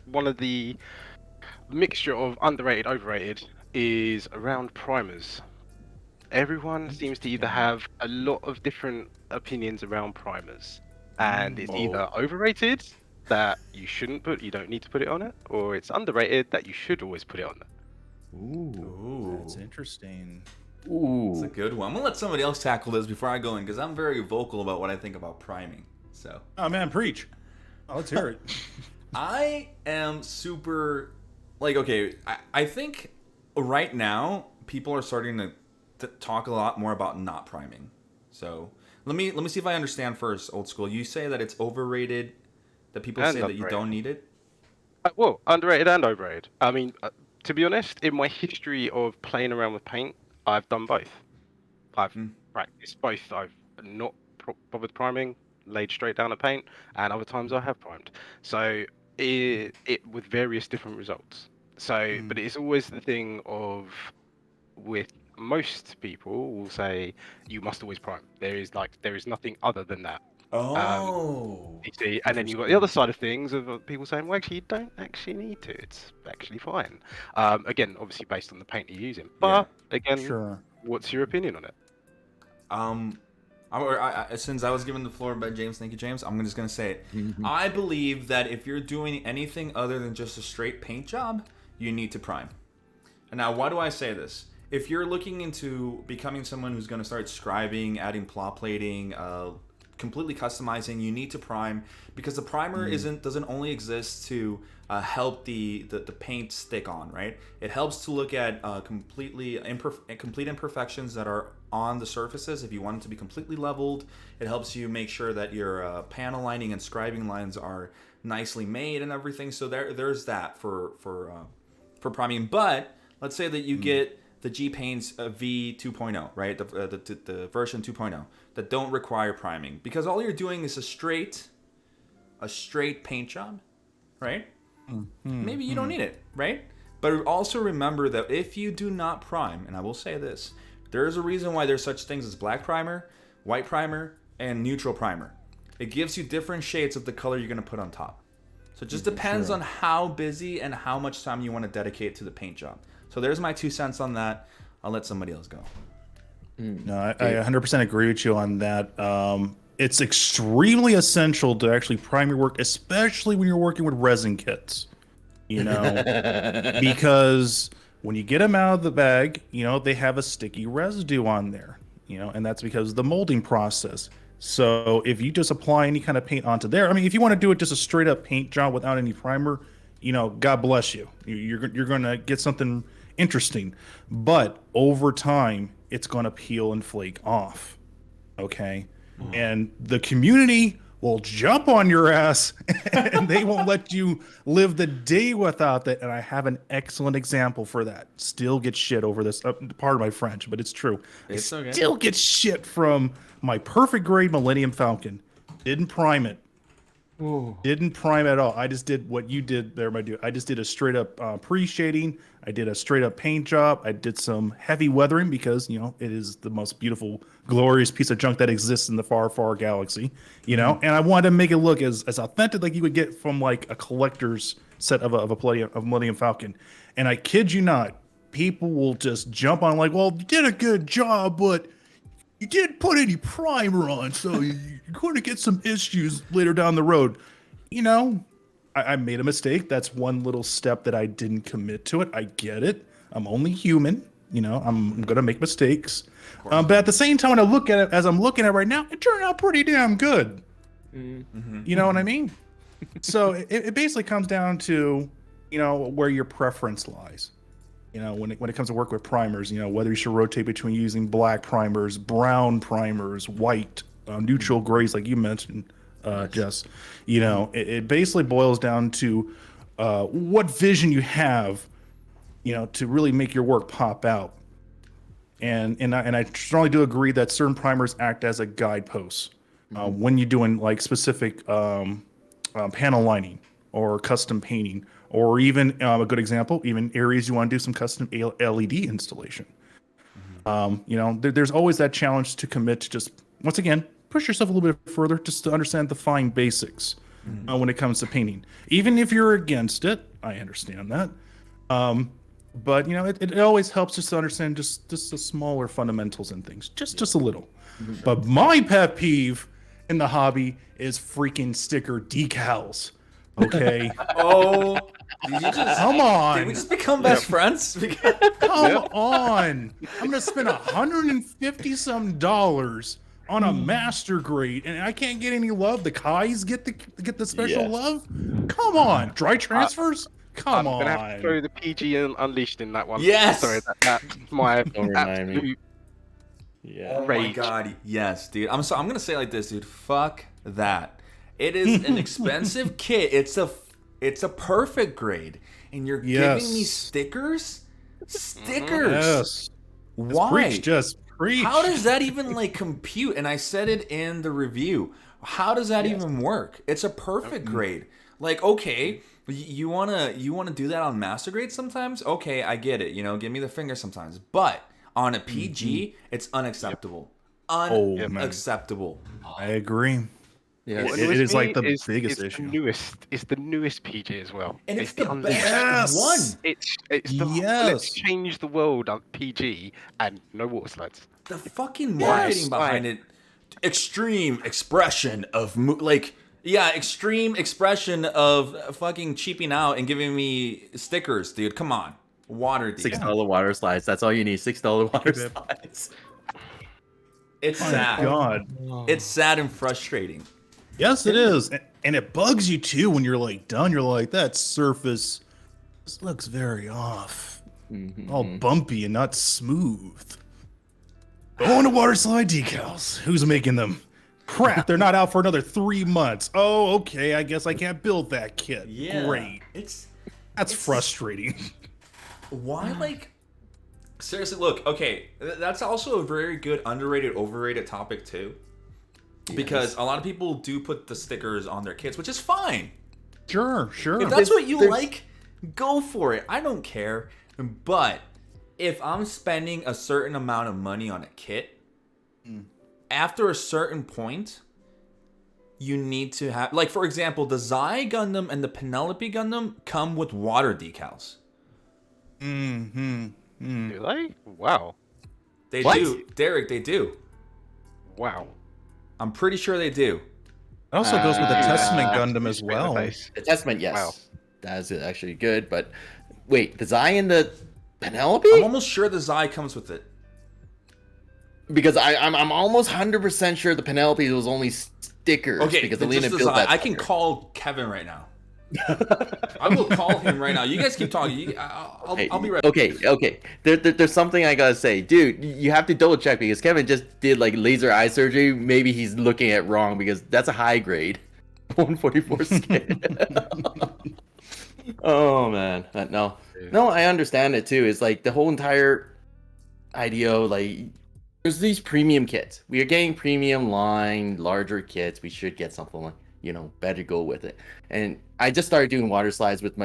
one of the mixture of underrated, overrated is around primers. Everyone seems to either have a lot of different opinions around primers, and it's either overrated that you don't need to put it on it, or it's underrated that you should always put it on it. Ooh. That's interesting. That's a good one. I'm going to let somebody else tackle this before I go in, because I'm very vocal about what I think about priming. So. Oh man, preach. Oh, let's hear it. I am super, like, okay, I think right now people are starting to talk a lot more about not priming. So let me see if I understand first, Old School. You say that it's overrated, that people And say that you underrated. don't need it? Well, underrated and overrated. I mean, to be honest, in my history of playing around with paint, I've done both. I've practiced both. I've not bothered priming, laid straight down a paint, and other times I have primed. So it with various different results. So, but it's always the thing of, with most people will say you must always prime. There is nothing other than that. Oh. You see, and then you've got the other side of things of people saying, well, actually, you don't actually need to. It's actually fine. Again, obviously based on the paint you're using. But again, Sure. what's your opinion on it? Since I was given the floor by James, thank you, James. I'm just gonna say it. I believe that if you're doing anything other than just a straight paint job, you need to prime. And now, why do I say this? If you're looking into becoming someone who's gonna start scribing, adding plot plating, completely customizing, you need to prime, because the primer doesn't only exist to help the paint stick on, right? It helps to look at complete imperfections that are on the surfaces. If you want it to be completely leveled, it helps you make sure that your panel lining and scribing lines are nicely made and everything. So there's that for priming. But let's say that you get the G Paints V 2.0, right? The version 2.0 that don't require priming, because all you're doing is a straight paint job, right? Maybe you don't need it, right? But also remember that if you do not prime, and I will say this, there's a reason why there's such things as black primer, white primer, and neutral primer. It gives you different shades of the color you're going to put on top. So it just depends on how busy and how much time you want to dedicate to the paint job. So there's my 2 cents on that. I'll let somebody else go. No, I 100% agree with you on that. It's extremely essential to actually prime your work, especially when you're working with resin kits. You know, because when you get them out of the bag, you know, they have a sticky residue on there. You know, and that's because of the molding process. So if you just apply any kind of paint onto there, I mean, if you want to do it just a straight up paint job without any primer, God bless you. You're gonna get something interesting, but over time, it's gonna peel and flake off. Okay, and the community will jump on your ass, and they won't let you live the day without that. And I have an excellent example for that. Still get shit over this. Pardon my French, but it's true. It's okay. Still get shit from my perfect grade Millennium Falcon. Didn't prime it. Ooh. Didn't prime at all. I just did what you did there, my dude. I just did a straight up pre-shading. I did a straight up paint job. I did some heavy weathering because, it is the most beautiful, glorious piece of junk that exists in the far, far galaxy, and I wanted to make it look as authentic like you would get from like a collector's set of a Millennium Falcon. And I kid you not, people will just jump on like, well, you did a good job, but you didn't put any primer on, so you're going to get some issues later down the road. I made a mistake. That's one little step that I didn't commit to it. I get it. I'm only human. I'm going to make mistakes. But at the same time, when I look at it, as I'm looking at it right now, it turned out pretty damn good. Mm-hmm. You know what I mean? So it basically comes down to, where your preference lies. When it comes to work with primers, whether you should rotate between using black primers, brown primers, white, neutral grays, like you mentioned, Jess. It basically boils down to what vision you have, to really make your work pop out. And I strongly do agree that certain primers act as a guidepost when you're doing like specific panel lining or custom painting. Or even a good example, even areas you want to do some custom LED installation. There's always that challenge to commit to just, once again, push yourself a little bit further just to understand the fine basics when it comes to painting. Even if you're against it, I understand that. But, it always helps just to understand just the smaller fundamentals and things, just a little. But my pet peeve in the hobby is freaking sticker decals. Okay. Oh, did you just Come on. Did we just become best friends? Come on. I'm gonna spend $150 some on a master grade, and I can't get any love. The Kais get the special love. Come on. Dry transfers. Come on. I'm gonna have to throw the PG Unleashed in that one. Yes. Sorry, that's my Don't remind me. absolute Oh my rage. god, yes, dude. I'm gonna say it like this, dude. Fuck that. It is an expensive kit. It's a perfect grade, and you're giving me stickers. Yes. Why? Preach, just preach. How does that even like compute? And I said it in the review. How does that even work? It's a perfect grade. Like, okay, you wanna do that on master grade sometimes? Okay, I get it. Give me the finger sometimes. But on a PG, it's unacceptable. Unacceptable. I agree. Yes. What It annoys is me like the is biggest it's issue. It's the newest PG as well. And it's the the Unleashed. best one. It's the let's change the world of PG and no water slides. The fucking marketing behind it, extreme expression of extreme expression of fucking cheaping out and giving me stickers, dude. Come on, water. $6 water slides. That's all you need. $6 water slides. It's My sad. God. It's sad and frustrating. Yes, it is. And it bugs you too when you're like done. You're like, that surface this looks very off. All bumpy and not smooth. Oh, and the water slide decals. Who's making them? Crap, they're not out for another 3 months. Oh, okay. I guess I can't build that kit. Yeah, Great. That's frustrating. Why, seriously, look, okay, that's also a very good underrated, overrated topic too. Because a lot of people do put the stickers on their kits, which is fine. Sure. If that's what you like, go for it. I don't care. But if I'm spending a certain amount of money on a kit, after a certain point, you need to have, for example, the Zai Gundam and the Penelope Gundam come with water decals. Do they? Wow. They What? do. Derek, they do. Wow. I'm pretty sure they do. It also goes with the Testament Gundam as Straight in the well. face. The Testament, yes. Wow. That's actually good. But wait, the Zai and the Penelope? I'm almost sure the Zai comes with it. Because I'm almost 100% sure the Penelope was only stickers. Okay, because then Alina just the built Zai. that. I can sucker. call Kevin right now. I will call him right now. You guys keep talking. I'll be right. Okay. There's something I gotta say, dude. You have to double check because Kevin just did like laser eye surgery. Maybe he's looking at wrong because that's a high grade, 144 scale. Oh man, no, I understand it too. It's like the whole entire idea, like there's these premium kits. We are getting premium line, larger kits. We should get something like better go with it. And I just started doing water slides with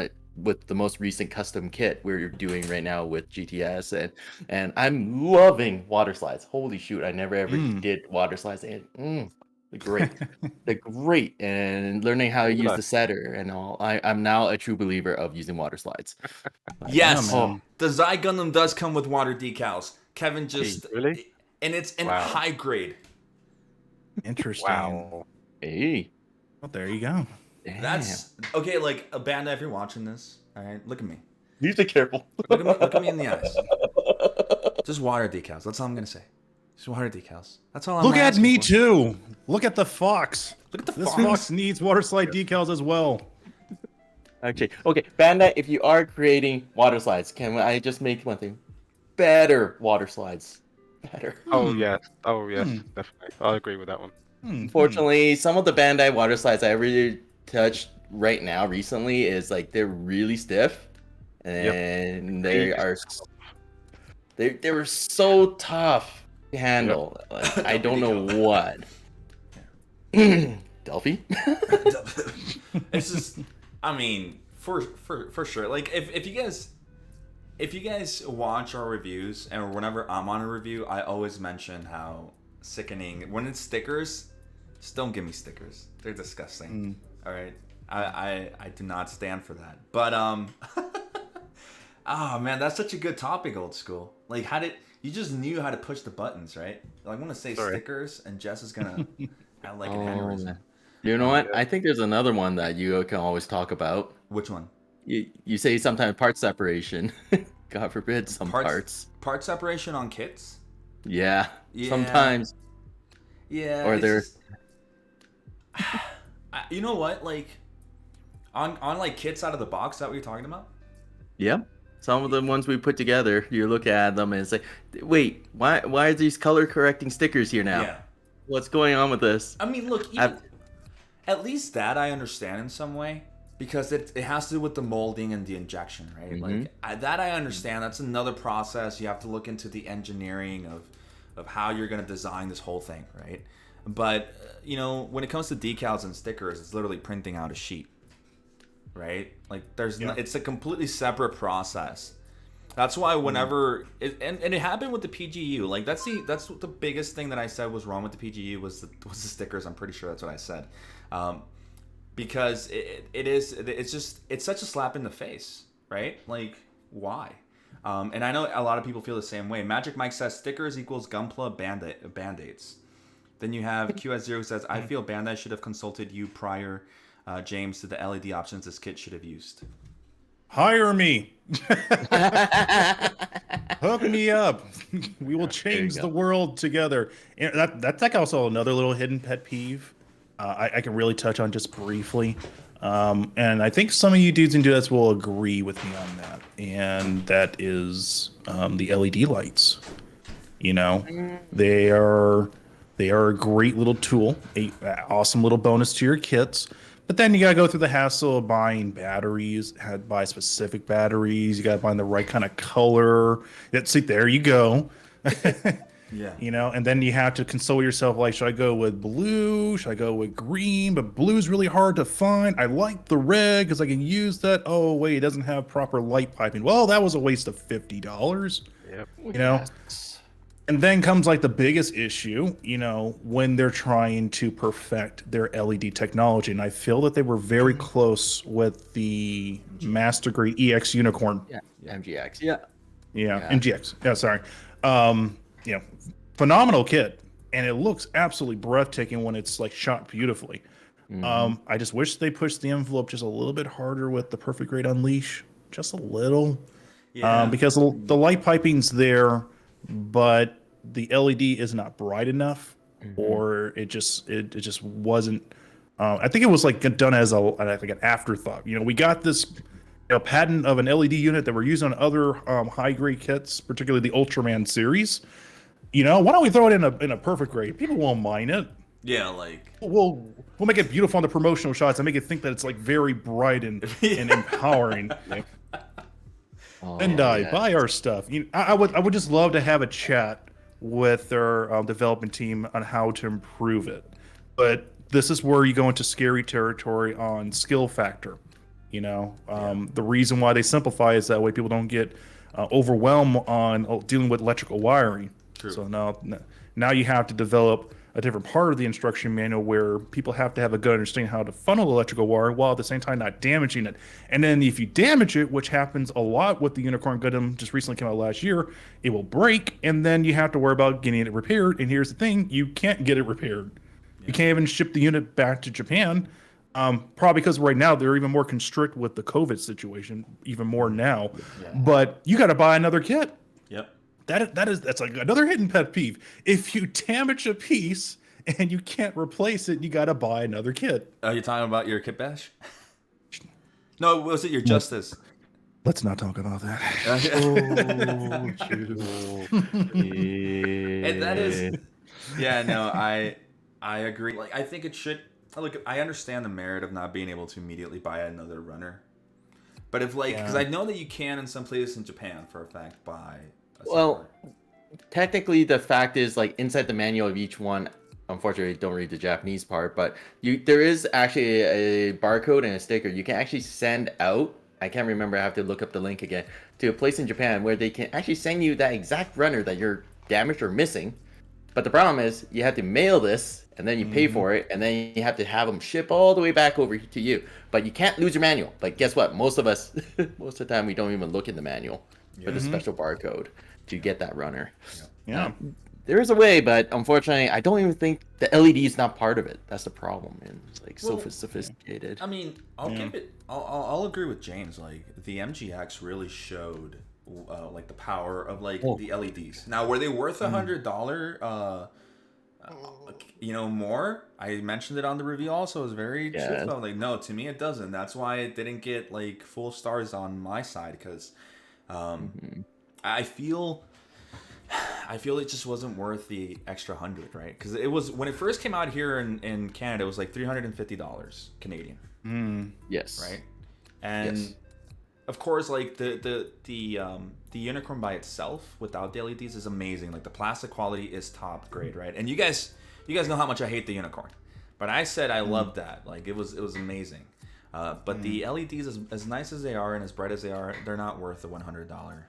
the most recent custom kit we're doing right now with GTS, and I'm loving water slides. Holy shoot, I never ever did water slides, and they're great. They're great, and learning how to use the setter and all. I'm now a true believer of using water slides. Yes, Yeah, the Zai Gundam does come with water decals. Kevin just really? And it's in high grade. Interesting. Wow. Hey, Well, there you go. damn. That's okay. Like a Bandai, if you're watching this, all right, look at me. You be careful. Look at me in the eyes. Just water decals. That's all I'm gonna say. Just water decals. That's all I'm Look at asking me for. too. Look at the fox. Look at the This fox. fox needs water slide decals as well. Actually, okay, Bandai, if you are creating water slides, can I just make one thing? Better water slides. Better. Oh yes, definitely. I agree with that one. Unfortunately, some of the Bandai water slides I really touched right now recently is like they're really stiff, and they were so tough to handle. Like, I don't know what. Delphi? It's just, I mean, for sure. Like if you guys watch our reviews, and whenever I'm on a review, I always mention how sickening when it's stickers. Just don't give me stickers. They're disgusting. All right, I do not stand for that. But oh man, that's such a good topic, old school. Like, how did you just knew how to push the buttons, right? Like, I'm gonna say stickers, and Jess is gonna have like an aneurysm. Man. You know what? I think there's another one that you can always talk about. Which one? You say sometimes part separation. God forbid some parts. Part separation on kits. Yeah. Yeah. Sometimes. Yeah. Or they're. You know what? Like, on like kits out of the box. Is that what you're talking about? Yeah. Some of the ones we put together, you look at them and say, "Wait, why are these color correcting stickers here now? Yeah. What's going on with this?" I mean, look. At least that I understand in some way, because it has to do with the molding and the injection, right? Mm-hmm. Like that I understand. That's another process. You have to look into the engineering of how you're going to design this whole thing, right? But when it comes to decals and stickers, it's literally printing out a sheet, right? Like it's a completely separate process. That's why whenever and it happened with the PGU, like that's the biggest thing that I said was wrong with the PGU was the stickers. I'm pretty sure that's what I said, because it's such a slap in the face, right? Like, why? And I know a lot of people feel the same way. Magic Mike says stickers equals Gunpla band-aids. Then you have QS0 who says, I feel Bandai should have consulted you prior, James, to the LED options this kit should have used. Hire me. Hook me up. We will change the world together. And that's like also another little hidden pet peeve I can really touch on just briefly. And I think some of you dudes and dudettes will agree with me on that. And that is the LED lights. They are a great little tool, a awesome little bonus to your kits. But then you gotta go through the hassle of buying batteries, had to buy specific batteries. You gotta find the right kind of color. See, there you go. Yeah. And then you have to console yourself. Like, should I go with blue? Should I go with green? But blue's really hard to find. I like the red because I can use that. Oh wait, it doesn't have proper light piping. Well, that was a waste of $50. Yep. And then comes like the biggest issue, when they're trying to perfect their LED technology. And I feel that they were very close with the Master Grade EX Unicorn. Yeah. MGX. Yeah. MGX. Yeah, sorry. Phenomenal kit. And it looks absolutely breathtaking when it's like shot beautifully. I just wish they pushed the envelope just a little bit harder with the Perfect Grade Unleash. Just a little. Yeah. Because the light piping's there, but the LED is not bright enough, or it just wasn't I think it was like done as like an afterthought. We got this patent of an LED unit that we're using on other high grade kits, particularly the Ultraman series. Why don't we throw it in a perfect grade? People won't mind it. Yeah, like We'll make it beautiful on the promotional shots and make it think that it's like very bright and empowering. Yeah. Buy our stuff. I would just love to have a chat with their development team on how to improve it. But this is where you go into scary territory on skill factor. The reason why they simplify is that way people don't get overwhelmed on dealing with electrical wiring. True. So now you have to develop a different part of the instruction manual where people have to have a good understanding how to funnel electrical wire while at the same time not damaging it. And then if you damage it, which happens a lot with the Unicorn Gundam, just recently came out last year, it will break, and then you have to worry about getting it repaired. And here's the thing, you can't get it repaired. Yeah. You can't even ship the unit back to Japan, probably because right now they're even more constrict with the COVID situation, even more now. Yeah. But you got to buy another kit. Yep. That's like another hidden pet peeve. If you damage a piece and you can't replace it, you got to buy another kit. Are you talking about your kit bash? No, was it your justice? Let's not talk about that. And that is, yeah, no, I agree. Like, I think it should. Look, I understand the merit of not being able to immediately buy another runner, but if because I know that you can in some places in Japan for a fact buy. Well, technically, the fact is, like, inside the manual of each one, unfortunately, don't read the Japanese part, but there is actually a barcode and a sticker you can actually send out. I can't remember, I have to look up the link again, to a place in Japan where they can actually send you that exact runner that you're damaged or missing. But the problem is, you have to mail this, and then you pay for it, and then you have to have them ship all the way back over to you. But you can't lose your manual. But guess what? Most of us, most of the time, we don't even look in the manual for the special barcode to get that runner. Yeah. There is a way, but unfortunately, I don't even think the LED is not part of it. That's the problem, and it's like so sophisticated. I mean, I'll agree with James. Like, the MGX really showed like the power of like the LEDs. Now, were they worth $100? More. I mentioned it on the review. Also, it was very truthful. Like, no, to me it doesn't. That's why it didn't get like full stars on my side because. I feel it just wasn't worth the extra $100, right? Because it was when it first came out here in Canada, it was like $350 Canadian. Yes. Right. And of course, like the Unicorn by itself without the LEDs is amazing. Like the plastic quality is top grade, right? And you guys know how much I hate the Unicorn, but I said I loved that. Like it was amazing. But the LEDs, as nice as they are and as bright as they are, they're not worth the $100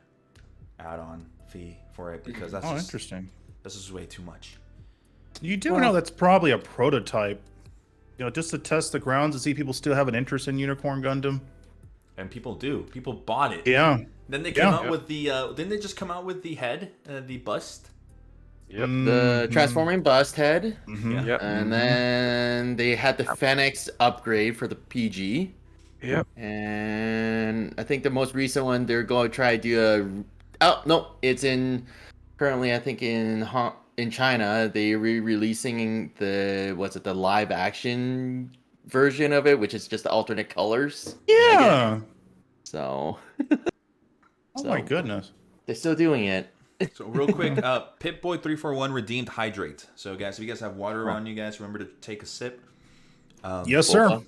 add-on fee for it because that's interesting. This is way too much. You do know that's probably a prototype, just to test the grounds to see people still have an interest in Unicorn Gundam. And people do. People bought it. Yeah. Then they came out with the. Didn't they just come out with the head, the bust? Yep. The transforming bust head. Yep. And then they had the Fenix upgrade for the PG. Yep. And I think the most recent one, they're going to try to do it's currently I think in China, they're re-releasing the live action version of it, which is just the alternate colors. Yeah. So. Oh my goodness. They're still doing it. So real quick, Pip-Boy341 redeemed hydrate. So guys, if you guys have water around you guys, remember to take a sip. Yes, sir.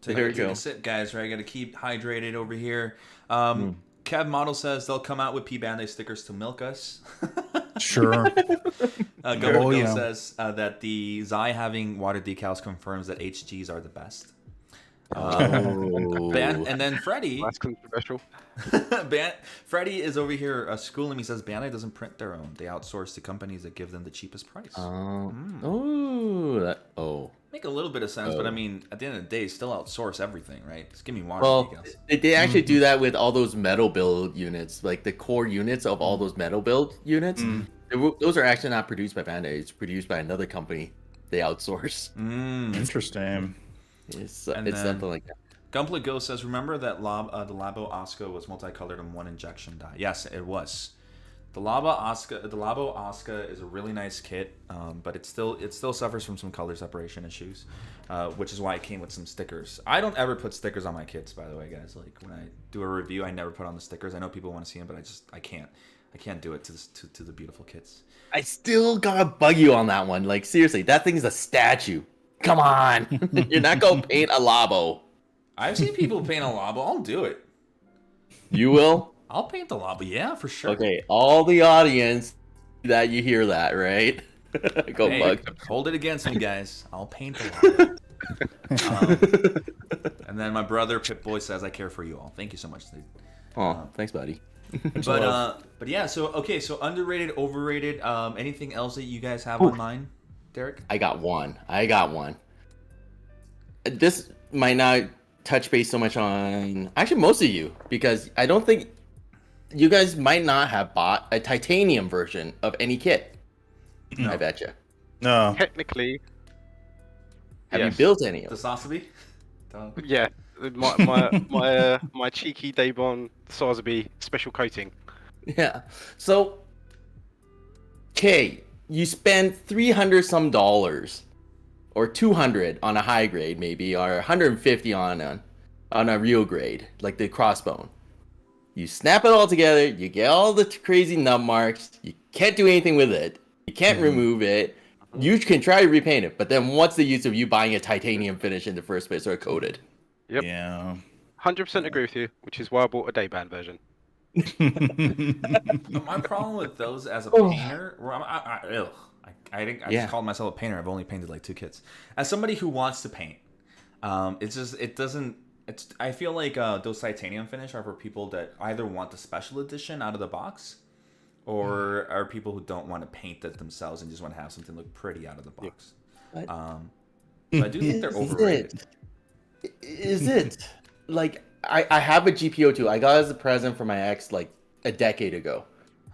Take a sip, guys. Right, got to keep hydrated over here. Kev Model says they'll come out with P Bandai stickers to milk us. Sure. Gunpla says that the Zai having water decals confirms that HGs are the best. And then Freddy. That's controversial. Freddy is over here schooling. He says Bandai doesn't print their own; they outsource to companies that give them the cheapest price. Make a little bit of sense, but I mean, at the end of the day, still outsource everything, right? Just give me water decals. They actually do that with all those metal build units, like the core units of all those metal build units. Those are actually not produced by Bandai; it's produced by another company. They outsource. Interesting. It's something like that. Gunpla Go says, remember that the Labo Osco was multicolored in one injection die? Yes, it was. The Labo Oscar is a really nice kit, but it still suffers from some color separation issues, which is why it came with some stickers. I don't ever put stickers on my kits, by the way, guys. Like when I do a review, I never put on the stickers. I know people want to see them, but I can't do it to the beautiful kits. I still gotta bug you on that one. Like seriously, that thing's a statue. Come on, you're not gonna paint a Labo. I've seen people paint a Labo. I'll do it. You will? I'll paint the Labo, yeah, for sure. Okay, all the audience that you hear that, right? Go Hey, bug. hold it against me, guys. I'll paint the Labo. And then my brother Pip-Boy says, "I care for you all." Thank you so much, dude. Oh, thanks, buddy. But yeah, so underrated, overrated. Anything else that you guys have on mind, Derek? I got one. This might not touch base so much on actually most of you, because I don't think you guys might not have bought a titanium version of any kit. No. I bet you. No. Technically, Have yes. you built any of The them? Sasabi? Yeah, my cheeky Daybon Sarzaby special coating. Yeah. So, okay, you spend $300 some or 200 on a high grade maybe, or 150 on a real grade like the crossbone. You snap it all together, you get all the crazy nub marks, you can't do anything with it, you can't remove it, you can try to repaint it, but then what's the use of you buying a titanium finish in the first place or coated? Yep. Yeah. 100% agree with you, which is why I bought a Dayband version. My problem with those as a painter, where I just called myself a painter. I've only painted like 2 kits. As somebody who wants to paint, I feel like those titanium finish are for people that either want the special edition out of the box, or are people who don't want to paint it themselves and just want to have something look pretty out of the box. So I do think they're overrated. Is it? Like, I have a GPO too. I got it as a present for my ex like a decade ago.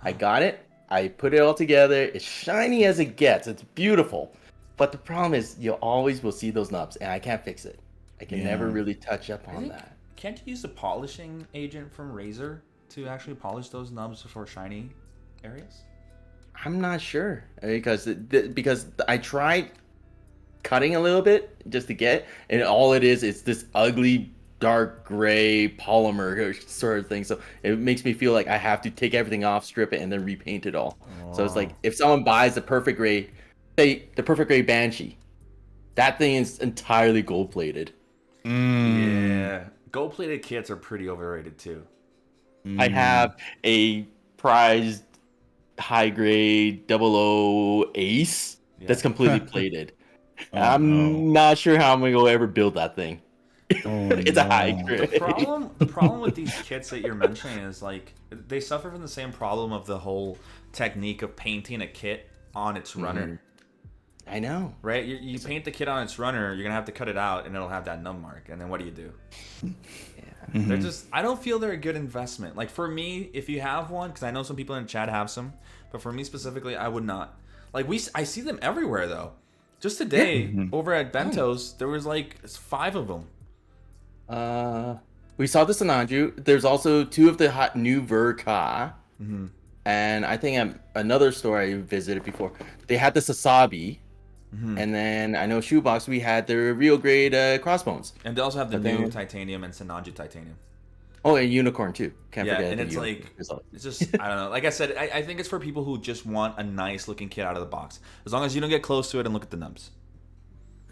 I got it. I put it all together. It's shiny as it gets. It's beautiful. But the problem is you always will see those nubs, and I can't fix it. I can never really touch up on that. Can't you use a polishing agent from Razer to actually polish those nubs for shiny areas? I'm not sure because I tried cutting a little bit just to get, and all it is this ugly dark gray polymer sort of thing. So it makes me feel like I have to take everything off, strip it, and then repaint it all. So it's like if someone buys the perfect gray, say the perfect gray Banshee, that thing is entirely gold plated. Yeah, gold plated kits are pretty overrated too. I have a prized high grade 00 Ace that's completely plated. I'm not sure how I'm gonna ever build that thing. It's a high grade. The problem with these kits that you're mentioning is like they suffer from the same problem of the whole technique of painting a kit on its runner. I know. Right? You paint the kit on its runner, you're gonna have to cut it out, and it'll have that nub mark. And then what do? They're just. I don't feel they're a good investment. Like for me, if you have one, because I know some people in the chat have some, but for me specifically, I would not. Like I see them everywhere though. Just today over at Bento's, there was like 5 of them. We saw this in Anju. There's also 2 of the hot new Verka. And I think at another store I visited before, they had the Sasabi. And then I know Shoebox, we had the real grade crossbones. And they also have the new titanium and Sananju titanium. Oh, and unicorn too. Can't forget. And it's like, it's just, I don't know. Like I said, I think it's for people who just want a nice looking kit out of the box. As long as you don't get close to it and look at the nubs.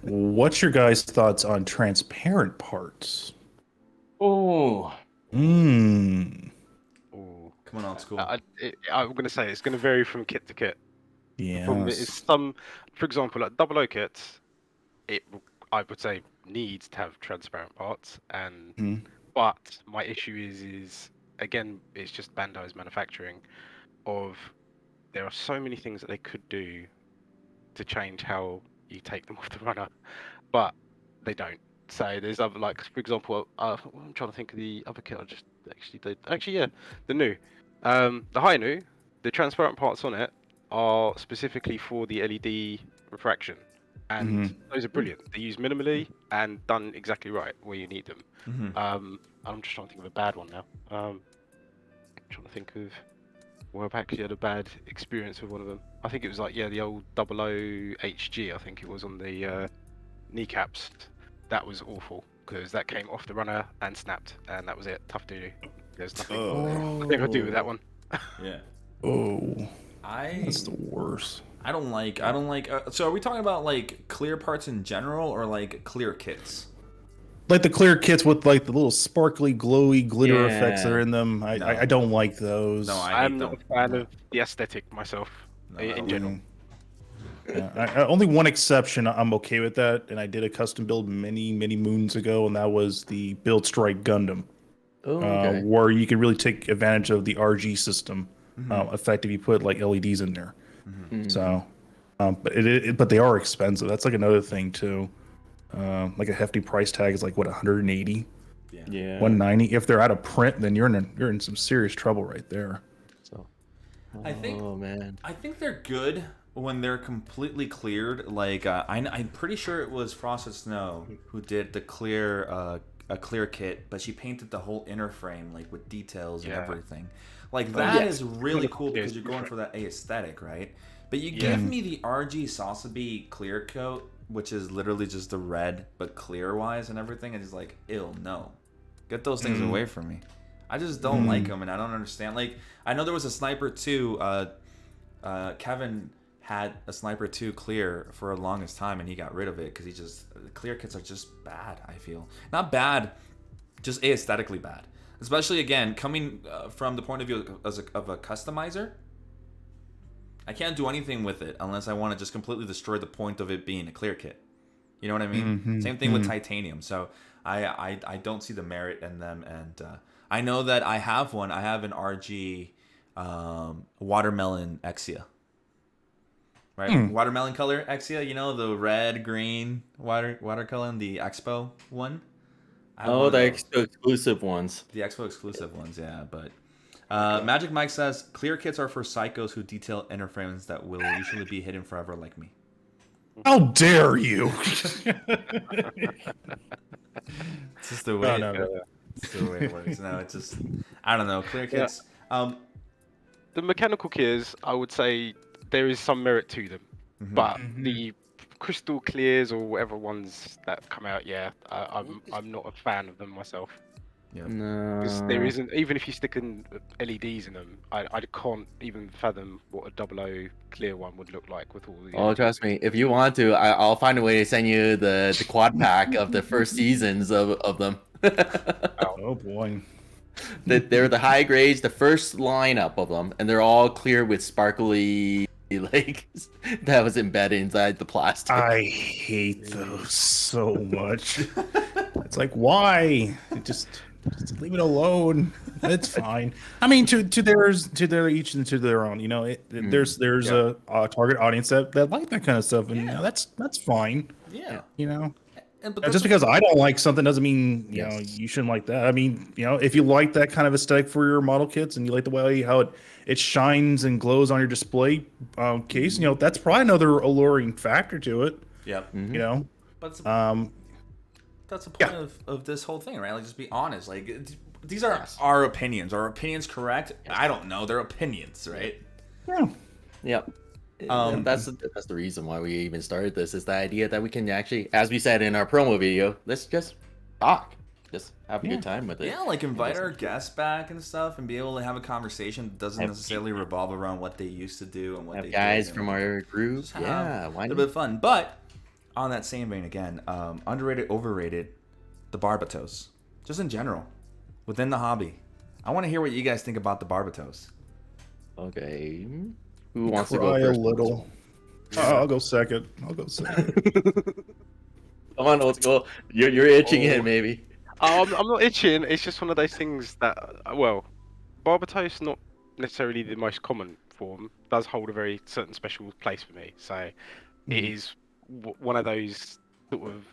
What's your guys' thoughts on transparent parts? Oh. Come on, old school. I'm going to say it's going to vary from kit to kit. Yeah. For example, like 00 kits, I would say needs to have transparent parts, but my issue is again, it's just Bandai's manufacturing. There are so many things that they could do to change how you take them off the runner, but they don't. So there's other, like for example, I'm trying to think of the other kit I just actually did. Actually, yeah, the new, the high new, the transparent parts on it are specifically for the LED refraction, and those are brilliant. They're used minimally and done exactly right where you need them. I'm just trying to think of a bad one now. Trying to think of. Well, I've actually had a bad experience with one of them. I think it was like, yeah, the old 00HG, I think it was on the kneecaps. That was awful because that came off the runner and snapped, and that was it. Tough doo doo. There's nothing I do with that one. Yeah. Oh, I that's the worst. I don't like. So are we talking about like clear parts in general or like clear kits? Like the clear kits with like the little sparkly, glowy glitter effects that Yeah. are in them. I don't like those. No, I hate I'm not them. a fan of the aesthetic myself No, I in don't general. Only one exception, I'm okay with that, and I did a custom build many moons ago, and that was the Build Strike Gundam, Oh, okay. where you can really take advantage of the RG system Mm-hmm. effect if you put like LEDs in there. Mm-hmm. So, but they are expensive. That's like another thing too. Like a hefty price tag is like what 180, Yeah. Yeah. 190. If they're out of print, then you're in some serious trouble right there. So. I think- Oh man. I think they're good when they're completely cleared. Like I'm pretty sure it was Frosted Snow who did the clear a clear kit, but she painted the whole inner frame like with details and Yeah. everything. Like that is yes. really cool Yeah, because it's you're going for different. that aesthetic, right? But you Yeah. give me the RG Sasabi clear coat, which is literally just the red but clear wise and everything, and it's like, ew, no, get those things away from me. I just don't like them, and I don't understand. Like I know there was a Sniper 2. Kevin had a Sniper 2 clear for the longest time, and he got rid of it because the clear kits are just bad. I feel not bad, just aesthetically bad. Especially again coming from the point of view of a customizer. I can't do anything with it unless I want to just completely destroy the point of it being a clear kit. You know what I mean? Same thing with titanium. So I don't see the merit in them, and I know that I have one. I have an RG watermelon Exia. Right, watermelon color Exia. You know the red, green watercolor in the Expo one. I have one Oh, of the those. exclusive ones. The Expo exclusive ones, yeah. But Magic Mike says clear kits are for psychos who detail inner frames that will usually be hidden forever, like me. How dare you? It's just the way. No. It's the way it works. No, it's just I don't know. Clear kits. The mechanical gears, I would say there is some merit to them, but the crystal clears or whatever ones that come out, I'm not a fan of them myself. Yeah. Because there isn't, even if you stick in LEDs in them, I can't even fathom what a 00 clear one would look like with all the. Oh, trust me. If you want to, I'll find a way to send you the quad pack of the first seasons of them. Oh boy. They're the high grades, the first lineup of them, and they're all clear with sparkly like that was embedded inside the plastic. I hate those so much. It's like, why? Just leave it alone. It's fine. I mean, to their each and to their own. You know, there's a target audience that like that kind of stuff, and you know, that's fine. Yeah. You know, But just because I don't like something doesn't mean you know you shouldn't like that. I mean, you know, if you like that kind of aesthetic for your model kits and you like the way how it shines and glows on your display case, you know, that's probably another alluring factor to it. Yep. You know, But that's the point of this whole thing, right? Like, just be honest. Like, these are our opinions. Are our opinions correct? I don't know. They're opinions, right? yeah. Yep. That's the reason why we even started this, is the idea that we can actually, as we said in our promo video, let's just talk, just have a good time with it. Yeah, like invite our guests back and stuff, and be able to have a conversation that doesn't necessarily revolve around what they used to do and what Have they guys did, from our group. just have Yeah, a why little not? bit of fun. But on that same vein, again, underrated, overrated, the Barbatos, just in general, within the hobby. I want to hear what you guys think about the Barbatos. Okay. Who wants to go Cry a first? little. I'll go second. Come on, let's go. You're itching it, maybe. I'm not itching. It's just one of those things that, well, Barbatos not necessarily the most common form, does hold a very certain special place for me. So it is one of those sort of,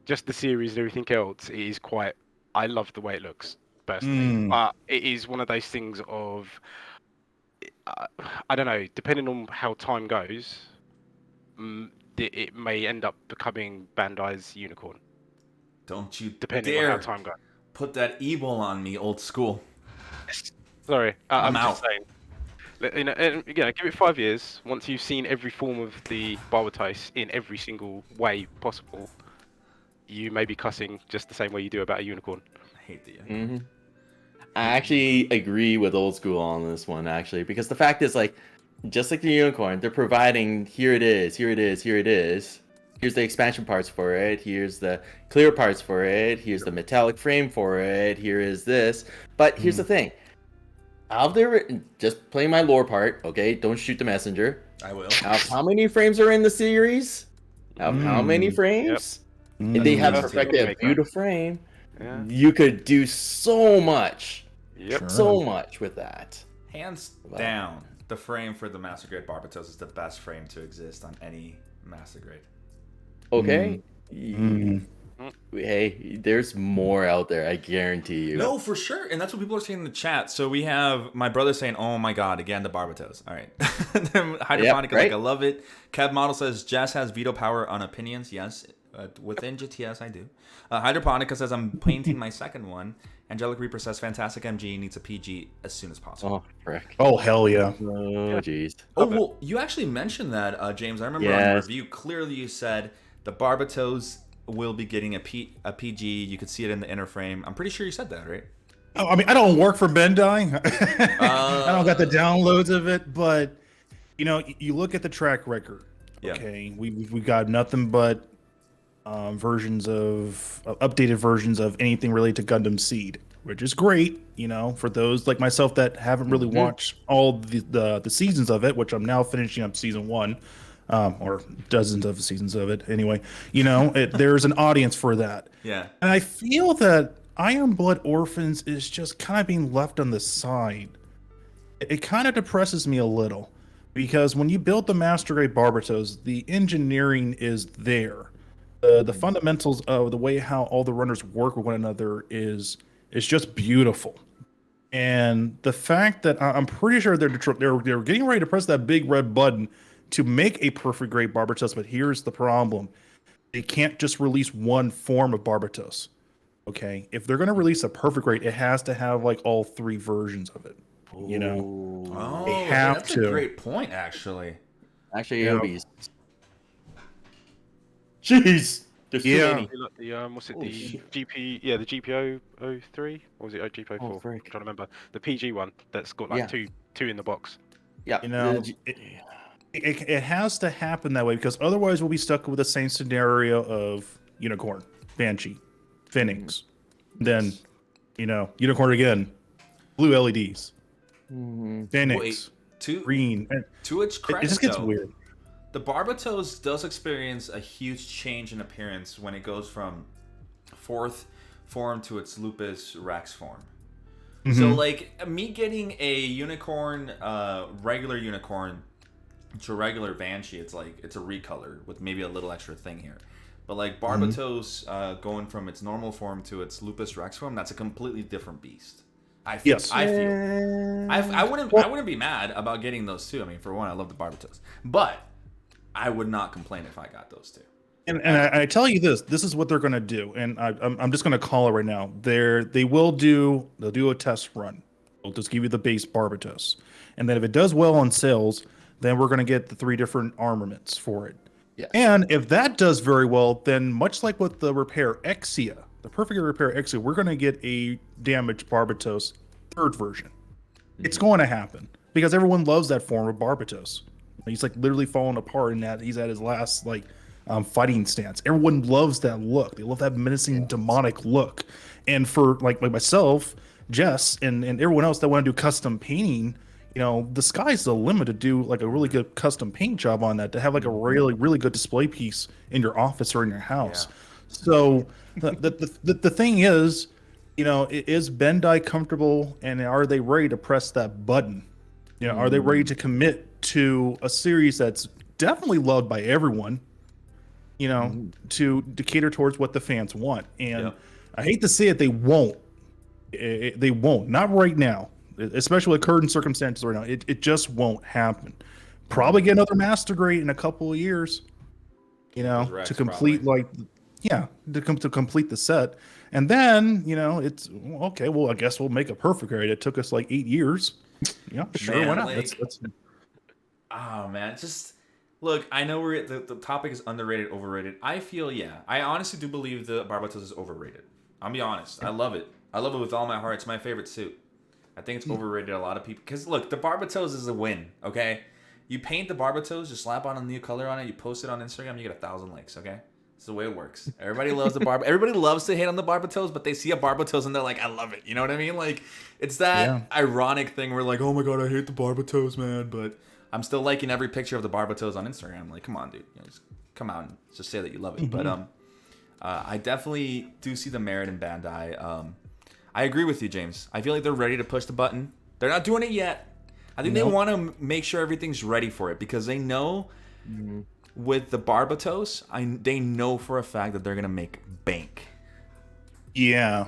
just the series and everything else. It is quite. I love the way it looks personally, but it is one of those things of. I don't know. Depending on how time goes, it may end up becoming Bandai's unicorn. Don't you Depending on dare how time goes. put that evil on me, old school. Sorry, I'm I'm out. just saying. You know, and you know, give it 5 years. Once you've seen every form of the Barbatos in every single way possible, you may be cussing just the same way you do about a unicorn. I hate the unicorn. I actually agree with old school on this one, actually, because the fact is, like, just like the unicorn, they're providing here it is, here it is, here it is. Here's the expansion parts for it. Here's the clear parts for it. Here's the metallic frame for it. Here is this. But here's the thing. Out there, just playing my lore part, okay? Don't shoot the messenger. I will. How many frames are in the series? How many frames? Mm. If they have That's perfected a maker. beautiful frame, Yeah. you could do so much. Yep. Sure. So much with that. Hands down, the frame for the Master Grade Barbatos is the best frame to exist on any Master Grade. Okay? Mm. Hey, there's more out there, I guarantee you. No, for sure. And that's what people are saying in the chat. So we have my brother saying, oh my God, again, the Barbatos. All right. Then Hydroponic is like, right? I love it. Kev Model says, Jess has veto power on opinions. Yes. Within GTS, I do. Hydroponica says, I'm painting my second one. Angelic Reaper says, fantastic MG needs a PG as soon as possible. Oh, frick. Oh, hell yeah. Oh, jeez. Oh, well, you actually mentioned that, James. I remember on the Yes. review, clearly you said the Barbatos will be getting a PG. You could see it in the inner frame. I'm pretty sure you said that, right? Oh, I mean, I don't work for Bandai. I don't got the downloads of it, but you know, you look at the track record. Yeah. Okay, we got nothing but versions of updated versions of anything related to Gundam Seed, which is great. You know, for those like myself that haven't really watched all the seasons of it, which I'm now finishing up season 1. Or dozens of seasons of it. Anyway, you know, there's an audience for that. Yeah. And I feel that Iron Blood Orphans is just kind of being left on the side. It kind of depresses me a little because when you build the Master Grade Barbatos, the engineering is there. The fundamentals of the way how all the runners work with one another is just beautiful. And the fact that I'm pretty sure they're getting ready to press that big red button to make a perfect grade Barbatos, but here's the problem. They can't just release one form of Barbatos. Okay? If they're going to release a perfect grade, it has to have like all 3 versions of it. You know? Oh, They have that's to. a great point, actually. Actually, Yeah. it'll be... Jeez! There's too Yeah. many. Like the what's it? Oh, The shit. GP, yeah, the GPO 03, or was it GPO 4? Oh, I'm frick. trying to remember. The PG one that's got like Yeah. two in the box. Yeah. You know, it has to happen that way because otherwise we'll be stuck with the same scenario of Unicorn, Banshee, Phoenix. Then, you know, Unicorn again, blue LEDs, Phoenix, Wait, green. And to its it credit, just gets though, weird. the Barbatos does experience a huge change in appearance when it goes from 4th form to its Lupus Rex form. So, like, me getting a unicorn, regular unicorn to regular Banshee, it's like, it's a recolor with maybe a little extra thing here. But, like, Barbatos going from its normal form to its Lupus Rex form, that's a completely different beast. I feel. Yes. I wouldn't be mad about getting those two. I mean, for one, I love the Barbatos. But I would not complain if I got those two. And I tell you this is what they're going to do, and I'm just going to call it right now. They'll do a test run. They'll just give you the base Barbatos, and then if it does well on sales, then we're going to get the 3 different armaments for it. Yes. And if that does very well, then much like with the Repair Exia, the Perfect Repair Exia, we're going to get a damaged Barbatos 3rd version. It's going to happen because everyone loves that form of Barbatos. He's like literally falling apart in that he's at his last like fighting stance. Everyone loves that look. They love that menacing demonic look. And for like myself, Jess, and everyone else that want to do custom painting, you know, the sky's the limit to do like a really good custom paint job on that, to have like a really, really good display piece in your office or in your house. Yeah. So the thing is, you know, is Bandai comfortable and are they ready to press that button? You know, are they ready to commit to a series that's definitely loved by everyone, you know, to cater towards what the fans want? And Yep. I hate to say it, they won't. They won't. Not right now, especially with current circumstances right now. It just won't happen. Probably get another Master Grade in a couple of years, you know, Rex, to complete probably. to complete the set. And then, you know, it's okay. Well, I guess we'll make a perfect grade. It took us like 8 years, Yeah, sure. Man, Why not? like- That's Oh man, just look. I know the topic is underrated, overrated. I feel I honestly do believe the Barbatos is overrated. I'll be honest. I love it. I love it with all my heart. It's my favorite suit. I think it's overrated. A lot of people because look, the Barbatos is a win. Okay, you paint the Barbatos, you slap on a new color on it, you post it on Instagram, you get 1,000 likes. Okay, it's the way it works. Everybody loves the Everybody loves to hate on the Barbatos, but they see a Barbatos and they're like, I love it. You know what I mean? Like it's that ironic thing where like, oh my god, I hate the Barbatos, man, but I'm still liking every picture of the Barbatos on Instagram. Like, come on, dude. Just come out and just say that you love it. But I definitely do see the merit in Bandai. I agree with you, James. I feel like they're ready to push the button. They're not doing it yet. I think they want to make sure everything's ready for it because they know with the Barbatos, they know for a fact that they're gonna make bank. Yeah.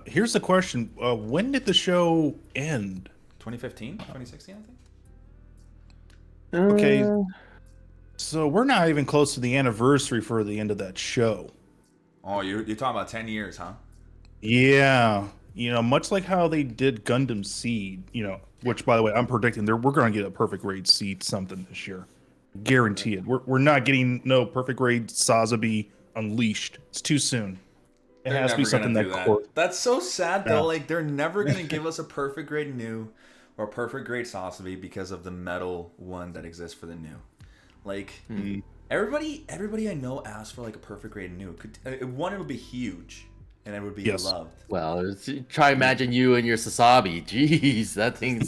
Here's the question: when did the show end? 2015, 2016, I think. Okay, so we're not even close to the anniversary for the end of that show. Oh, you're talking about 10 years, huh? Yeah, much like how they did Gundam Seed, which by the way, I'm predicting we're going to get a perfect grade Seed something this year, guaranteed. We're not getting no perfect grade Sazabi Unleashed. It's too soon. It They're has to be never something gonna that do core. That's so sad though. Yeah. Like they're never gonna give us a perfect grade new or perfect grade Sasabi because of the metal one that exists for the new. Like everybody I know asks for like a perfect grade new. One, it would be huge, and it would be loved. Well, try imagine you and your Sasabi. Jeez, that thing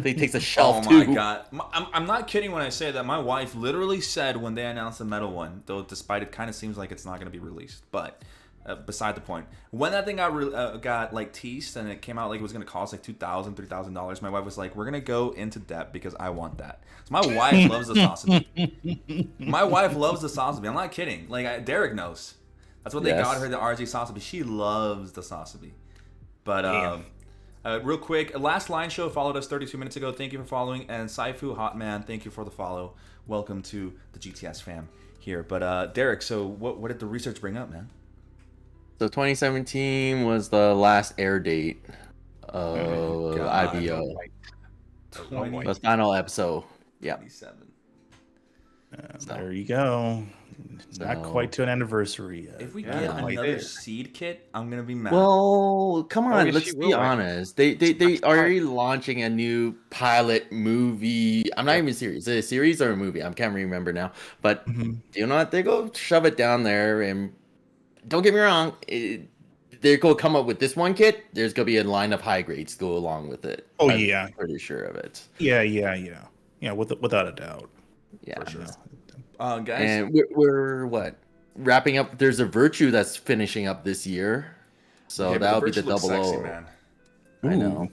takes a shelf Oh too. my god, I'm not kidding when I say that. My wife literally said when they announced the metal one, though despite it kind of seems like it's not going to be released, but. Beside the point, when that thing got like teased and it came out like it was gonna cost like $2,000, $3,000, my wife was like, "We're gonna go into debt because I want that." So my wife loves the Sasabi. My wife loves the Sasabi. I'm not kidding. Like Derek knows. That's what they got her, the RZ Sasabi. She loves the Sasabi. But real quick, last line show followed us 32 minutes ago. Thank you for following, and Saifu Hotman, thank you for the follow. Welcome to the GTS fam here. But Derek, so what did the research bring up, man? So 2017 was the last air date of IBO. The final episode. Yeah. 27. There you go. Not quite to an anniversary yet. If we get another seed kit, I'm gonna be mad. Well, come on, yes, let's you be will, honest. They are already launching a new pilot movie. I'm not even serious. Is it a series or a movie? I can't remember now. But you know what? They go shove it down there, and don't get me wrong. They're gonna come up with this one kit. There's gonna be a line of high grades to go along with it. Oh, I'm yeah. pretty sure of it. Yeah, without a doubt. Yeah, For sure. Guys, and we're what wrapping up. There's a Virtue that's finishing up this year, so okay, that'll be Virtue the looks double sexy, O. man. I know.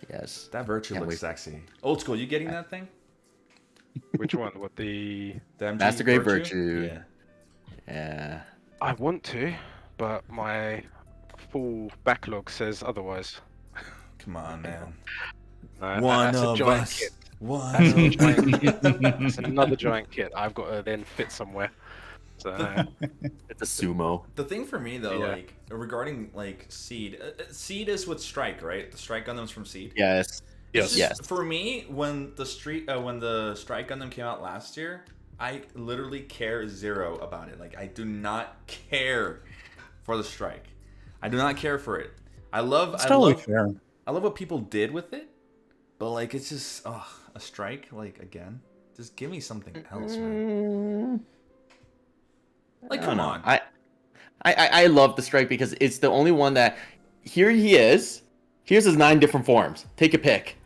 Yes. That Virtue Can't looks wait. sexy. Old school, you getting that thing? Which one? What the MG Master Grade Virtue. Yeah. Yeah. I want to, but my full backlog says otherwise. Come on, man. That's a giant kit. One That's of a giant kit. That's another giant kit. I've got to then fit somewhere. So It's a sumo. The thing for me though, Yeah. like regarding like Seed, Seed is with Strike, right? The Strike Gundam's from Seed. Yes. It's just- Yes. For me, when the Strike Gundam came out last year, I literally care zero about it. Like I do not care for the Strike. I do not care for it. I love Fair. I love what people did with it, but like it's just a Strike. Like again, just give me something else, man. Like come on. I love the Strike because it's the only one that here he is. Here's his 9 different forms. Take a pick.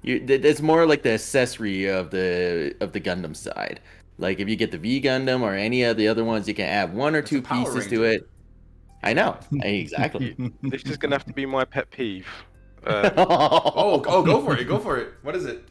It's more like the accessory of the Gundam side. Like if you get the V Gundam or any of the other ones, you can add 1 or 2 Power pieces to Ranger. it. I know exactly. this is gonna have to be my pet peeve. Oh, go for it. Go for it. What is it?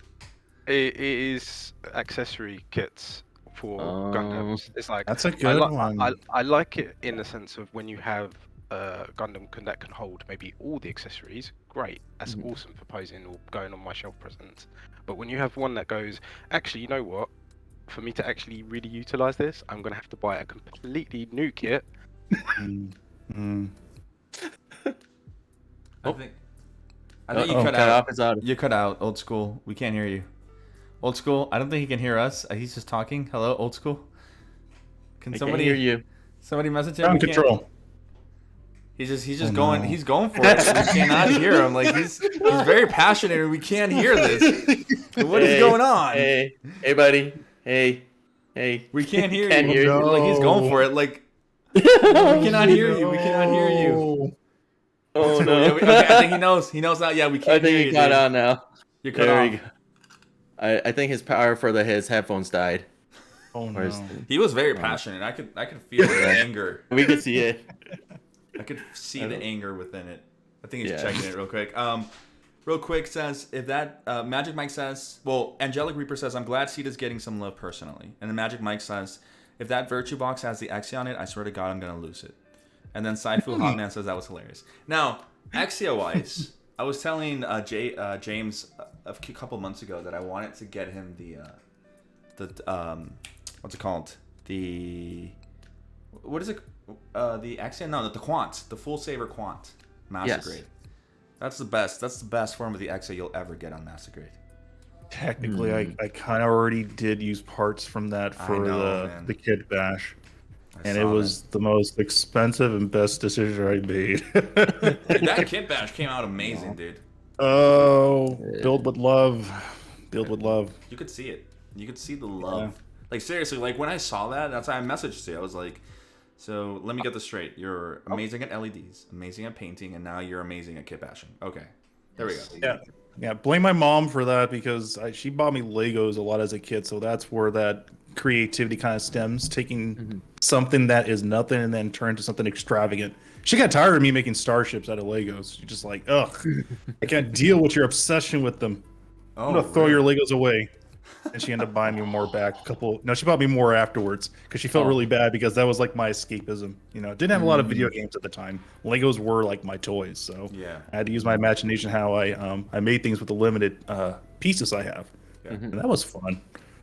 It is accessory kits for Gundams. It's like That's a good one. I like it in the sense of when you have a Gundam that can hold maybe all the accessories. Great, that's awesome for posing or going on my shelf presents. But when you have one that goes, actually, you know what? For me to actually really utilize this, I'm gonna have to buy a completely new kit. I think. I think you Uh-oh, cut cut out. off his audio. You cut out. Old school. We can't hear you. Old school. I don't think he can hear us. He's just talking. Hello, old school. Can I somebody can't hear you. somebody message him? Ground We can't- control. He's just Oh, going. no. He's going for it. We cannot hear him. Like he's very passionate, and we can't hear this. What is Hey, going on? Hey, buddy. Hey. We can't hear Can't you. hear you. Like he's going for it. Like we cannot hear you. We cannot hear you. Oh Yeah, no. okay, I think he knows. He knows now. Yeah, we I can't hear think you. he got Dude. on now. You're cut There off. we go. I think his power for his headphones died. Oh Or his- no. He was very passionate. I could feel the anger. We could see it. I could see the anger within it. I think he's Yeah. checking it real quick. Real quick says if that Magic Mike says, well, Angelic Reaper says I'm glad Seed is getting some love personally, and then Magic Mike says if that Virtue Box has the Exia on it, I swear to God I'm gonna lose it. And then Sideful Hotman says that was hilarious. Now Exia wise, I was telling James a couple months ago that I wanted to get him the what's it called, what is it? The Exia? No, the Quant. The Full Saver Quant. Master Yes. Grade. That's the best. That's the best form of the Exia you'll ever get on Master Grade. Technically, I kind of already did use parts from that I for know, man. the Kid Bash. I And saw it was the most expensive and best decision I made. that. Dude, that Kit Bash came out amazing, dude. Oh, build with love. Build with love. You could see it. You could see the love. Yeah. Like, seriously, like, when I saw that, that's why I messaged you. I was like, so, let me get this straight. You're amazing at LEDs, amazing at painting, and now you're amazing at kit bashing. Okay. There we go. Yeah. Yeah, blame my mom for that because she bought me Legos a lot as a kid, so that's where that creativity kind of stems, taking something that is nothing and then turn to something extravagant. She got tired of me making starships out of Legos. She's just like, ugh, I can't deal with your obsession with them. I'm gonna throw your Legos away. And she ended up buying me more back. She bought me more afterwards because she felt really bad because that was like my escapism. You know, didn't have a lot of video games at the time. Legos were like my toys, so Yeah. I had to use my imagination how I made things with the limited pieces I have, and that was fun.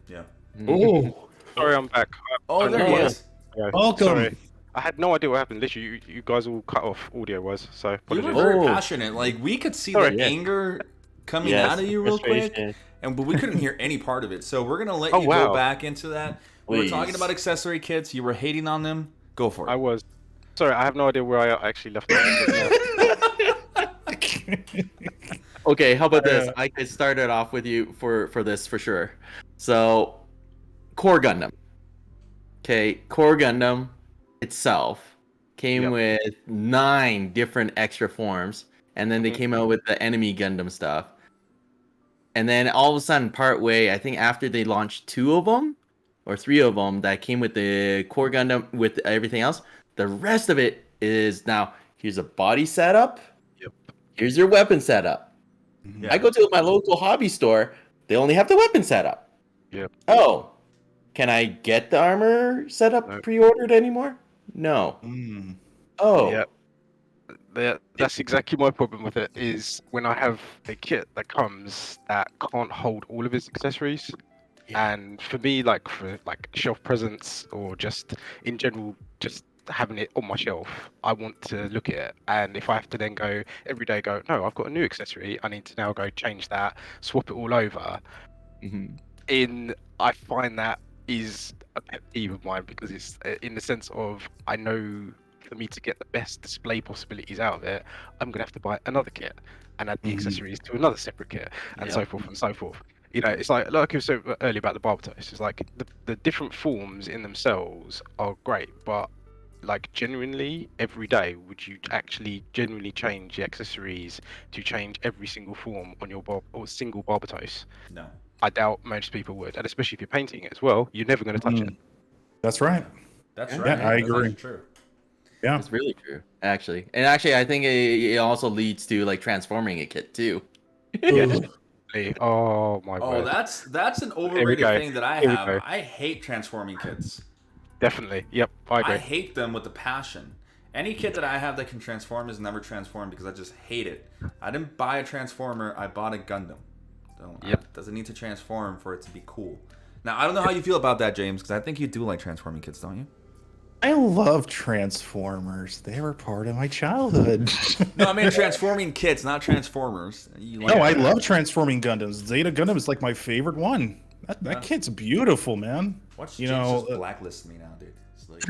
Yeah. Oh, Sorry, I'm back. Oh, there he is. Yeah, welcome. Sorry. I had no idea what happened. Literally, you guys all cut off audio-wise, so You apologies. were very Oh. passionate. Like, we could see Sorry. the anger coming Yes, out of you real quick. frustration. But we couldn't hear any part of it. So we're going to let Oh, you wow. go back into that. We were Please. talking about accessory kits. You were hating on them. Go for it. I was. Sorry, I have no idea where I actually left off. Okay, how about this? I could start it off with you for this for sure. So, Core Gundam. Okay, Core Gundam itself came Yep. with 9 different extra forms, and then they came out with the enemy Gundam stuff. And then all of a sudden, part way, I think after they launched 2 of them or 3 of them that came with the Core Gundam with everything else, the rest of it is now here's a body setup. Yep. Here's your weapon setup. Yeah. I go to my local hobby store, they only have the weapon setup. Yep. Oh, can I get the armor setup No. pre-ordered anymore? No. Mm. Oh, Yeah. That's exactly my problem with it. Is when I have a kit that comes that can't hold all of its accessories, and for me, for shelf presence or just in general, just having it on my shelf, I want to look at it. And if I have to then go every day, no, I've got a new accessory, I need to now go change that, swap it all over. I find that is a pet peeve of mine because it's in the sense of I know for me to get the best display possibilities out of it, I'm gonna have to buy another kit and add the accessories to another separate kit and so forth and so forth. You know, it's like you said earlier about the Barbatos. It's like the different forms in themselves are great, but like genuinely every day, would you actually genuinely change the accessories to change every single form on your or single Barbatos? No. I doubt most people would, and especially if you're painting it as well, you're never going to touch it. That's right. That's Yeah, right. I That's agree. actually true. Yeah. That's really true, actually. And actually, I think it also leads to like transforming a kit too. Yeah. Oh my Oh, word! that's an we overrated go. thing that I Here we have. go. I hate transforming kits. Definitely. Yep, I agree. I hate them with a passion. Any kit that I have that can transform is never transformed because I just hate it. I didn't buy a transformer. I bought a Gundam. Yep. Doesn't need to transform for it to be cool. Now I don't know how you feel about that, James, because I think you do like transforming kits, don't you? I love Transformers. They were part of my childhood. No, I mean transforming kits, not Transformers. You like No, I love transforming Gundams. Zeta Gundam is like my favorite one. That kit's beautiful, man. Watch You James know, just blacklist me now, dude. It's like,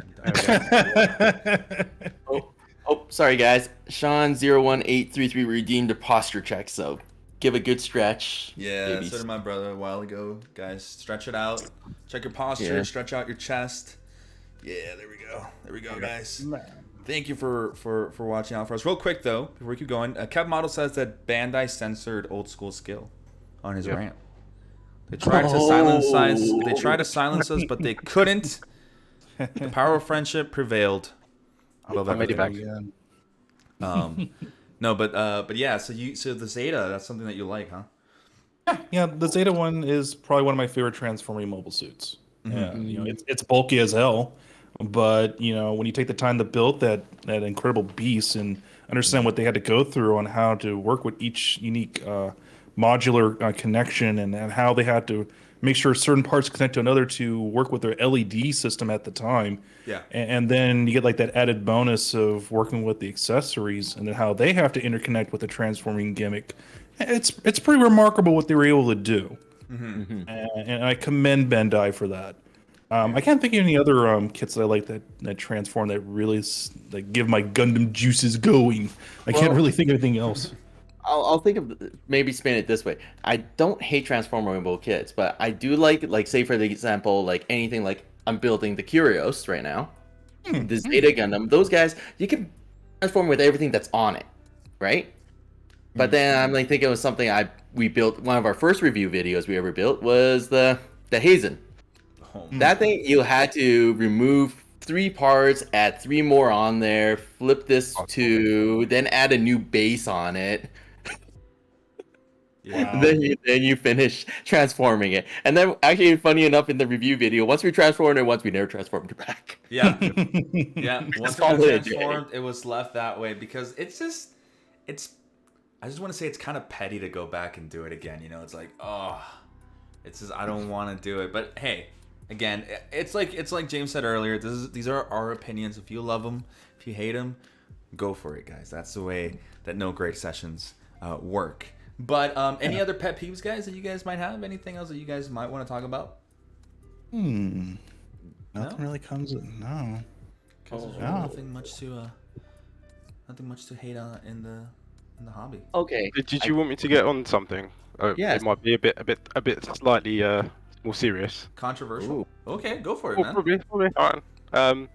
Oh, sorry guys. Sean018333 redeemed a posture check, so give a good stretch. yeah, Maybe. so did my brother a while ago. Guys, stretch it out. Check your posture. Yeah. Stretch out your chest. Yeah, there we go. There we go, guys. Thank you for watching out for us. Real quick though, before we keep going, Kev Model says that Bandai censored old school skill on his rant. They tried to silence us. They tried to silence us, but they couldn't. The power of friendship prevailed above I made it everything. back. No, but yeah. So the Zeta, that's something that you like, huh? Yeah, the Zeta one is probably one of my favorite transforming mobile suits. Mm-hmm. Yeah, you know, it's bulky as hell, but you know when you take the time to build that incredible beast and understand what they had to go through on how to work with each unique modular connection and how they had to make sure certain parts connect to another to work with their LED system at the time. Yeah. And then you get like that added bonus of working with the accessories and then how they have to interconnect with the transforming gimmick. It's pretty remarkable what they were able to do. And I commend Bandai for that. I can't think of any other kits that I like that transform that really like give my Gundam juices going. I can't really think of anything else. I'll think of maybe spin it this way. I don't hate transformable kits, but I do like say for the example, like anything like I'm building the Curios right now, the Zeta Gundam. Those guys you can transform with everything that's on it, right? But then I'm like thinking of something we built. One of our first review videos we ever built was the Hazen. That thing you had to remove 3 parts, add 3 more on there, flip this 2, then add a new base on it. Yeah. Then you finish transforming it, and then actually, funny enough, in the review video, once we transformed it, once we never transformed it back. Yeah. Yeah. Once it all got it did. transformed, it was left that way because I just want to say it's kind of petty to go back and do it again. You know, it's like, it's just I don't want to do it. But hey, again, it's like James said earlier. These are our opinions. If you love them, if you hate them, go for it, guys. That's the way that No Great Sessions work. But any other pet peeves, guys, that you guys might have? Anything else that you guys might want to talk about? Nothing really comes. No. There's really nothing much to hate on in the hobby. Okay. Did you want me to get on something? Yes. It might be a bit slightly more serious. Controversial. Ooh. Okay, go for it, Oh, man. probably. All right.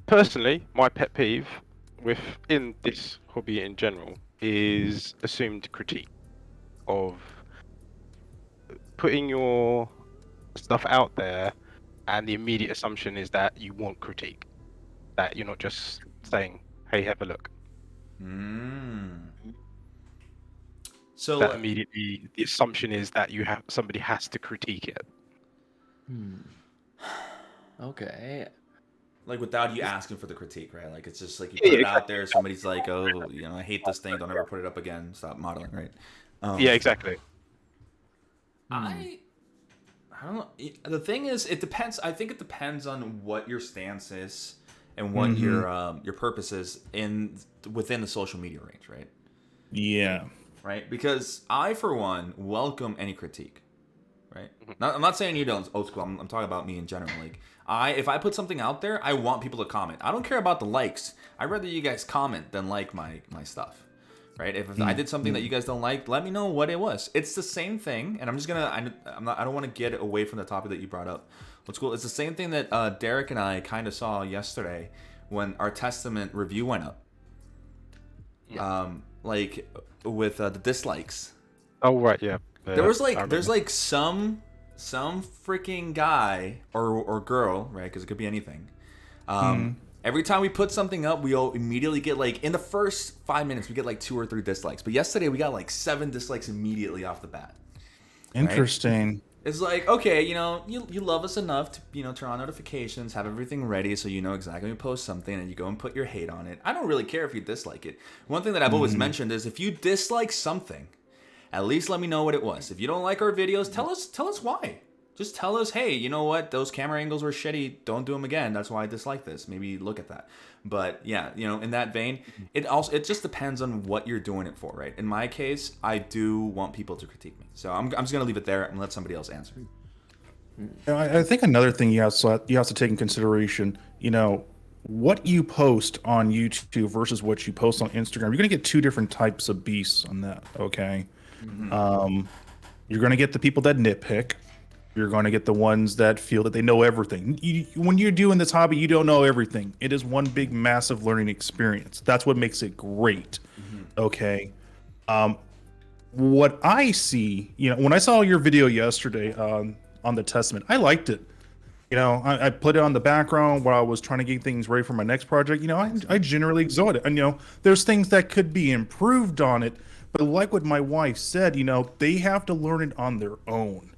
Personally, my pet peeve within this hobby in general is assumed critique of putting your stuff out there, and the immediate assumption is that you want critique, that you're not just saying, "Hey, have a look." So That immediately the assumption is that somebody has to critique it. Okay. like without you asking for the critique, right? Like it's just like you put it out there, somebody's like, oh, you know, I hate this thing, don't ever put it up again, stop modeling, right? Yeah, exactly. I don't know. The thing is, it depends. I think it depends on what your stance is and what your purpose is within the social media range, right? Yeah. Right? Because I, for one, welcome any critique, right? I'm not saying you don't, old school. I'm talking about me in general. Like, if I put something out there, I want people to comment. I don't care about the likes. I'd rather you guys comment than like my stuff, right? If I did something that you guys don't like, let me know what it was. It's the same thing, and I'm just gonna. I don't want to get away from the topic that you brought up. What's cool? It's the same thing that Derek and I kind of saw yesterday when our Testament review went up. Yeah. Like with the dislikes. Oh right, yeah. There's like some freaking guy or girl, right? Because it could be anything. Every time we put something up, we'll immediately get like in the first 5 minutes we get like 2 or 3 dislikes. But yesterday we got like 7 dislikes immediately off the bat. Interesting. Right? It's like, okay, you know, you love us enough to, you know, turn on notifications, have everything ready so you know exactly when you post something and you go and put your hate on it. I don't really care if you dislike it. One thing that I've always mentioned is if you dislike something, at least let me know what it was. If you don't like our videos, tell us why. Just tell us, hey, you know what? Those camera angles were shitty. Don't do them again. That's why I dislike this. Maybe look at that. But yeah, in that vein, it just depends on what you're doing it for, right? In my case, I do want people to critique me. So I'm just gonna leave it there and let somebody else answer. I think another thing you have to take in consideration, what you post on YouTube versus what you post on Instagram. You're gonna get two different types of beasts on that. Okay, you're gonna get the people that nitpick. You're going to get the ones that feel that they know everything. When you're doing this hobby, you don't know everything. It is one big, massive learning experience. That's what makes it great. Okay. What I see, when I saw your video yesterday on the Testament, I liked it. I put it on the background while I was trying to get things ready for my next project. I generally enjoyed it. And, there's things that could be improved on it. But like what my wife said, they have to learn it on their own.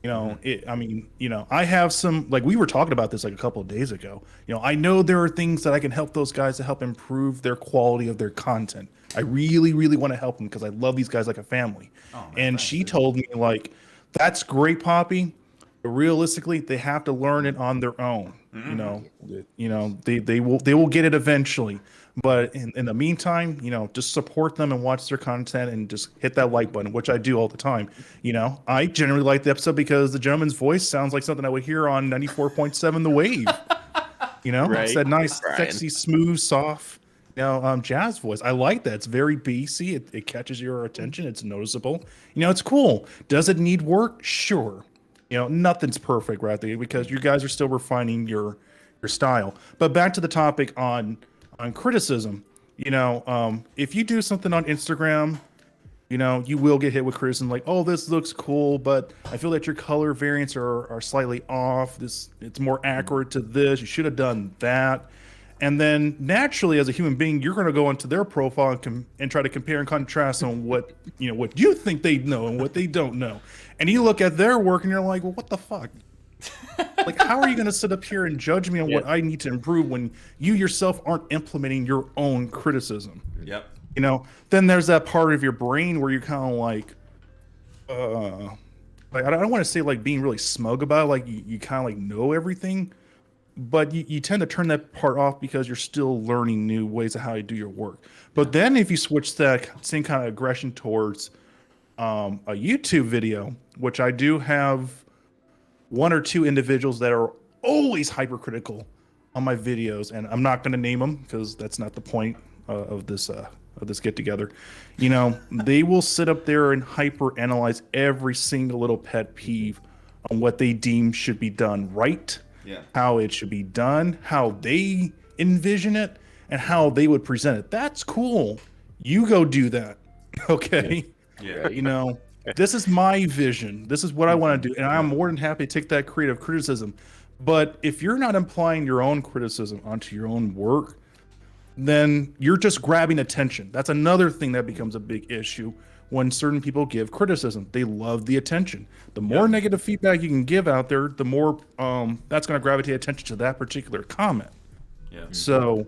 I have some, like we were talking about this like a couple of days ago. I know there are things that I can help those guys to help improve their quality of their content. I really, really want to help them because I love these guys like a family. And she told me like, that's great, Poppy. But realistically, they have to learn it on their own. They will get it eventually. But in the meantime, just support them and watch their content and just hit that like button, which I do all the time. I generally like the episode because the gentleman's voice sounds like something I would hear on 94.7 The Wave. Right. It's that nice, Brian. sexy, smooth, soft, jazz voice. I like that. It's very bassy. It catches your attention. It's noticeable. It's cool. Does it need work? Sure. Nothing's perfect right there because you guys are still refining your style. But back to the topic on criticism, if you do something on Instagram, you will get hit with criticism like, oh, this looks cool, but I feel that your color variants are slightly off. It's more accurate to this. You should have done that. And then naturally, as a human being, you're going to go into their profile and try to compare and contrast on what you think they know and what they don't know. And you look at their work and you're like, well, what the fuck? Like, how are you going to sit up here and judge me on what I need to improve when you yourself aren't implementing your own criticism? Yep. Then there's that part of your brain where you're kind of like I don't want to say like being really smug about it, like you kind of like know everything, but you tend to turn that part off because you're still learning new ways of how to do your work. But then if you switch that same kind of aggression towards a YouTube video, which I do have one or two individuals that are always hypercritical on my videos, and I'm not going to name them because that's not the point of this get together. They will sit up there and hyper analyze every single little pet peeve on what they deem should be done right, how it should be done, how they envision it, and how they would present it. That's cool. You go do that. Okay. Yeah. This is my vision. This is what I want to do. And I'm more than happy to take that creative criticism. But if you're not applying your own criticism onto your own work, then you're just grabbing attention. That's another thing that becomes a big issue when certain people give criticism. They love the attention. The more negative feedback you can give out there, the more that's going to gravitate attention to that particular comment. Yeah. So,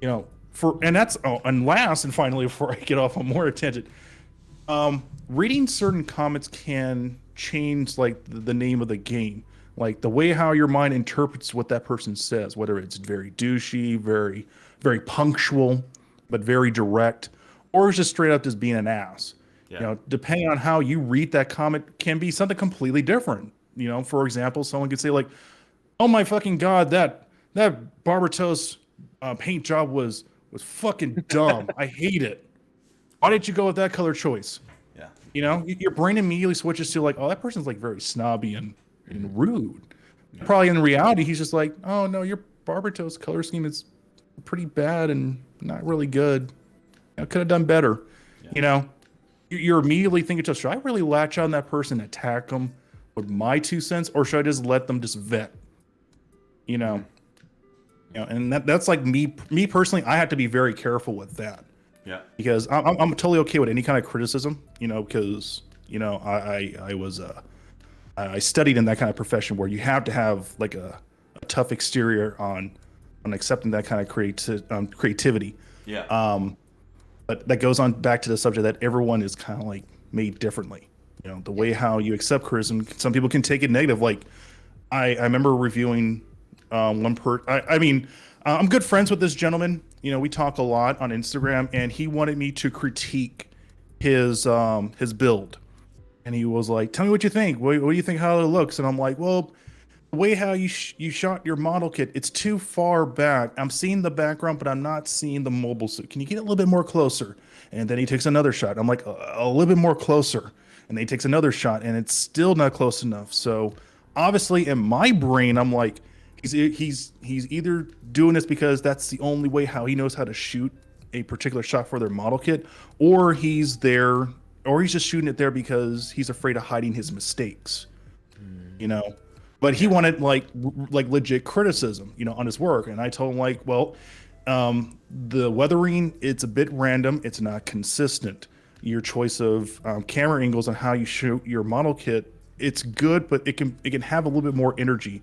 and last and finally, before I get off on more tangent, reading certain comments can change like the name of the game, like the way how your mind interprets what that person says, whether it's very douchey, very, very punctual, but very direct, or it's just straight up just being an ass. Depending on how you read that comment can be something completely different. For example, someone could say like, oh my fucking God, that Barbatos paint job was fucking dumb. I hate it. Why didn't you go with that color choice? Your brain immediately switches to like, oh, that person's like very snobby and rude. Probably in reality, he's just like, oh no, your Barbatos color scheme is pretty bad and not really good. I could have done better. You're immediately thinking, should I really latch on that person and attack them with my 2 cents, or should I just let them just vet? And that's like me personally. I have to be very careful with that. Yeah, because I'm totally okay with any kind of criticism, because I studied in that kind of profession where you have to have like a tough exterior on accepting that kind of creativity. Yeah. But that goes on back to the subject that everyone is kind of like made differently. You know, the way how you accept criticism. Some people can take it negative. Like I remember reviewing I mean, I'm good friends with this gentleman. You know, we talk a lot on Instagram, and he wanted me to critique his build. And he was like, "Tell me what you think. What do you think how it looks?" And I'm like, "Well, the way how you shot your model kit, it's too far back. I'm seeing the background, but I'm not seeing the mobile suit. Can you get a little bit more closer?" And then he takes another shot. I'm like, a little bit more closer. And then he takes another shot, and it's still not close enough. So obviously, in my brain, I'm like, he's either doing this because that's the only way how he knows how to shoot a particular shot for their model kit, or he's there, or he's just shooting it there because he's afraid of hiding his mistakes. You know, but he wanted like legit criticism, you know, on his work, and I told him like, well, the weathering, it's a bit random, it's not consistent. Your choice of camera angles and how you shoot your model kit, it's good, but it can have a little bit more energy.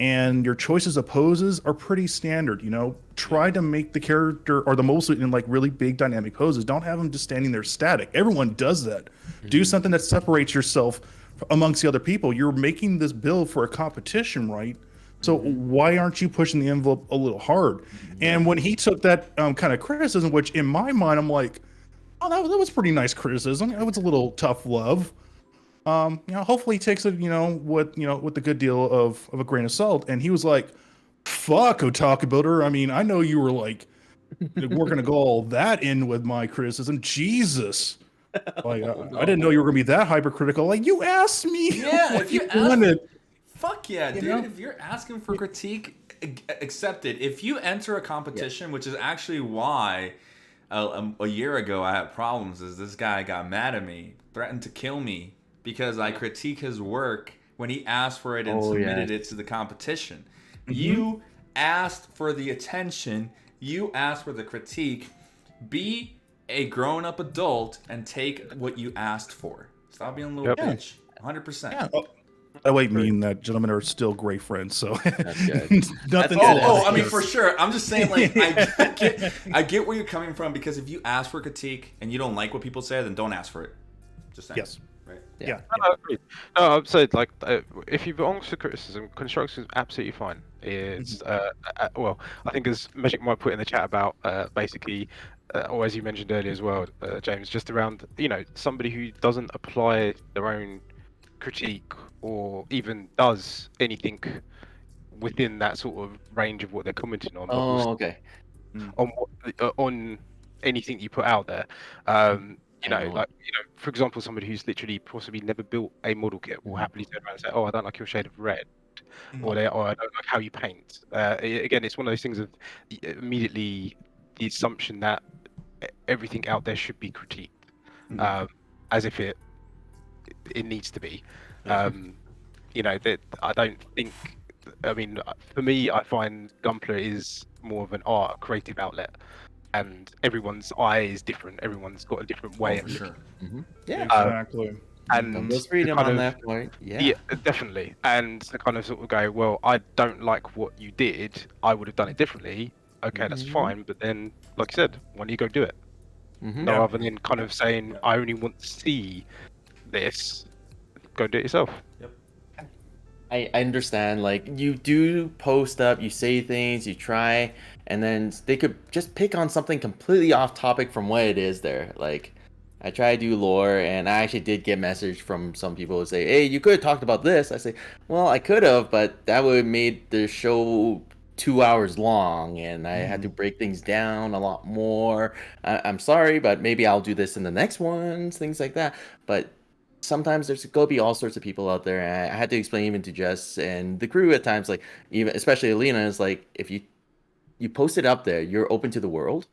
And your choices of poses are pretty standard. You know, try to make the character or the mobile suit in like really big dynamic poses. Don't have them just standing there static. Everyone does that. Do something that separates yourself amongst the other people. You're making this build for a competition, right? So why aren't you pushing the envelope a little hard? And when he took that kind of criticism, which in my mind I'm like, oh, that was pretty nice criticism. It was a little tough love. You know, hopefully he takes it, with the good deal of a grain of salt. And he was like, "Fuck, Otaku Builder. I mean, I know you were like, we're gonna go all that in with my criticism. Jesus, like I didn't know you were gonna be that hypercritical. Like you asked me. Yeah, if you wanted." fuck yeah, dude. know? If you're asking for critique, accept it. If you enter a competition, which is actually why a year ago I had problems, is this guy got mad at me, threatened to kill me because I critique his work when he asked for it and submitted it to the competition. You asked for the attention, you asked for the critique. Be a grown-up adult and take what you asked for. Stop being a little bitch. 100%. Yeah. That way, me and that gentleman are still great friends. So That's good. nothing. I mean, for sure. I'm just saying, like, I get where you're coming from, because if you ask for critique and you don't like what people say, then don't ask for it. Just saying. Yes. Right. Yeah. I agree. No, I'd say like if you belong to criticism, construction is absolutely fine. It's well, I think as Magic might put in the chat about basically, or as you mentioned earlier as well, James, just around somebody who doesn't apply their own critique or even does anything within that sort of range of what they're commenting on. Oh, okay. On anything you put out there. For example, somebody who's literally possibly never built a model kit will happily turn around and say, "Oh, I don't like your shade of red," or I don't like how you paint. Again, it's one of those things of immediately the assumption that everything out there should be critiqued, as if it needs to be. That I don't think. I mean, for me, I find Gunpla is more of an art, a creative outlet. And everyone's eye is different. Everyone's got a different way. For sure. Yeah. Exactly. And There's freedom on that point. yeah, definitely. And to kind of sort of go, well, I don't like what you did. I would have done it differently. Okay, that's fine. But then, like I said, why don't you go do it? No, rather than kind of saying, I only want to see this, go do it yourself. Yep. I understand, like, you do post up, you say things, you try, and then they could just pick on something completely off topic from what it is there. Like, I try to do lore, and I actually did get message from some people who say, "Hey, you could have talked about this." I say, well, I could have, but that would have made the show 2 hours long, and I had to break things down a lot more. I'm sorry, but maybe I'll do this in the next ones, things like that. But sometimes there's going to be all sorts of people out there, and I had to explain even to Jess and the crew at times, like, even especially Alina, is like, if you post it up there, you're open to the world.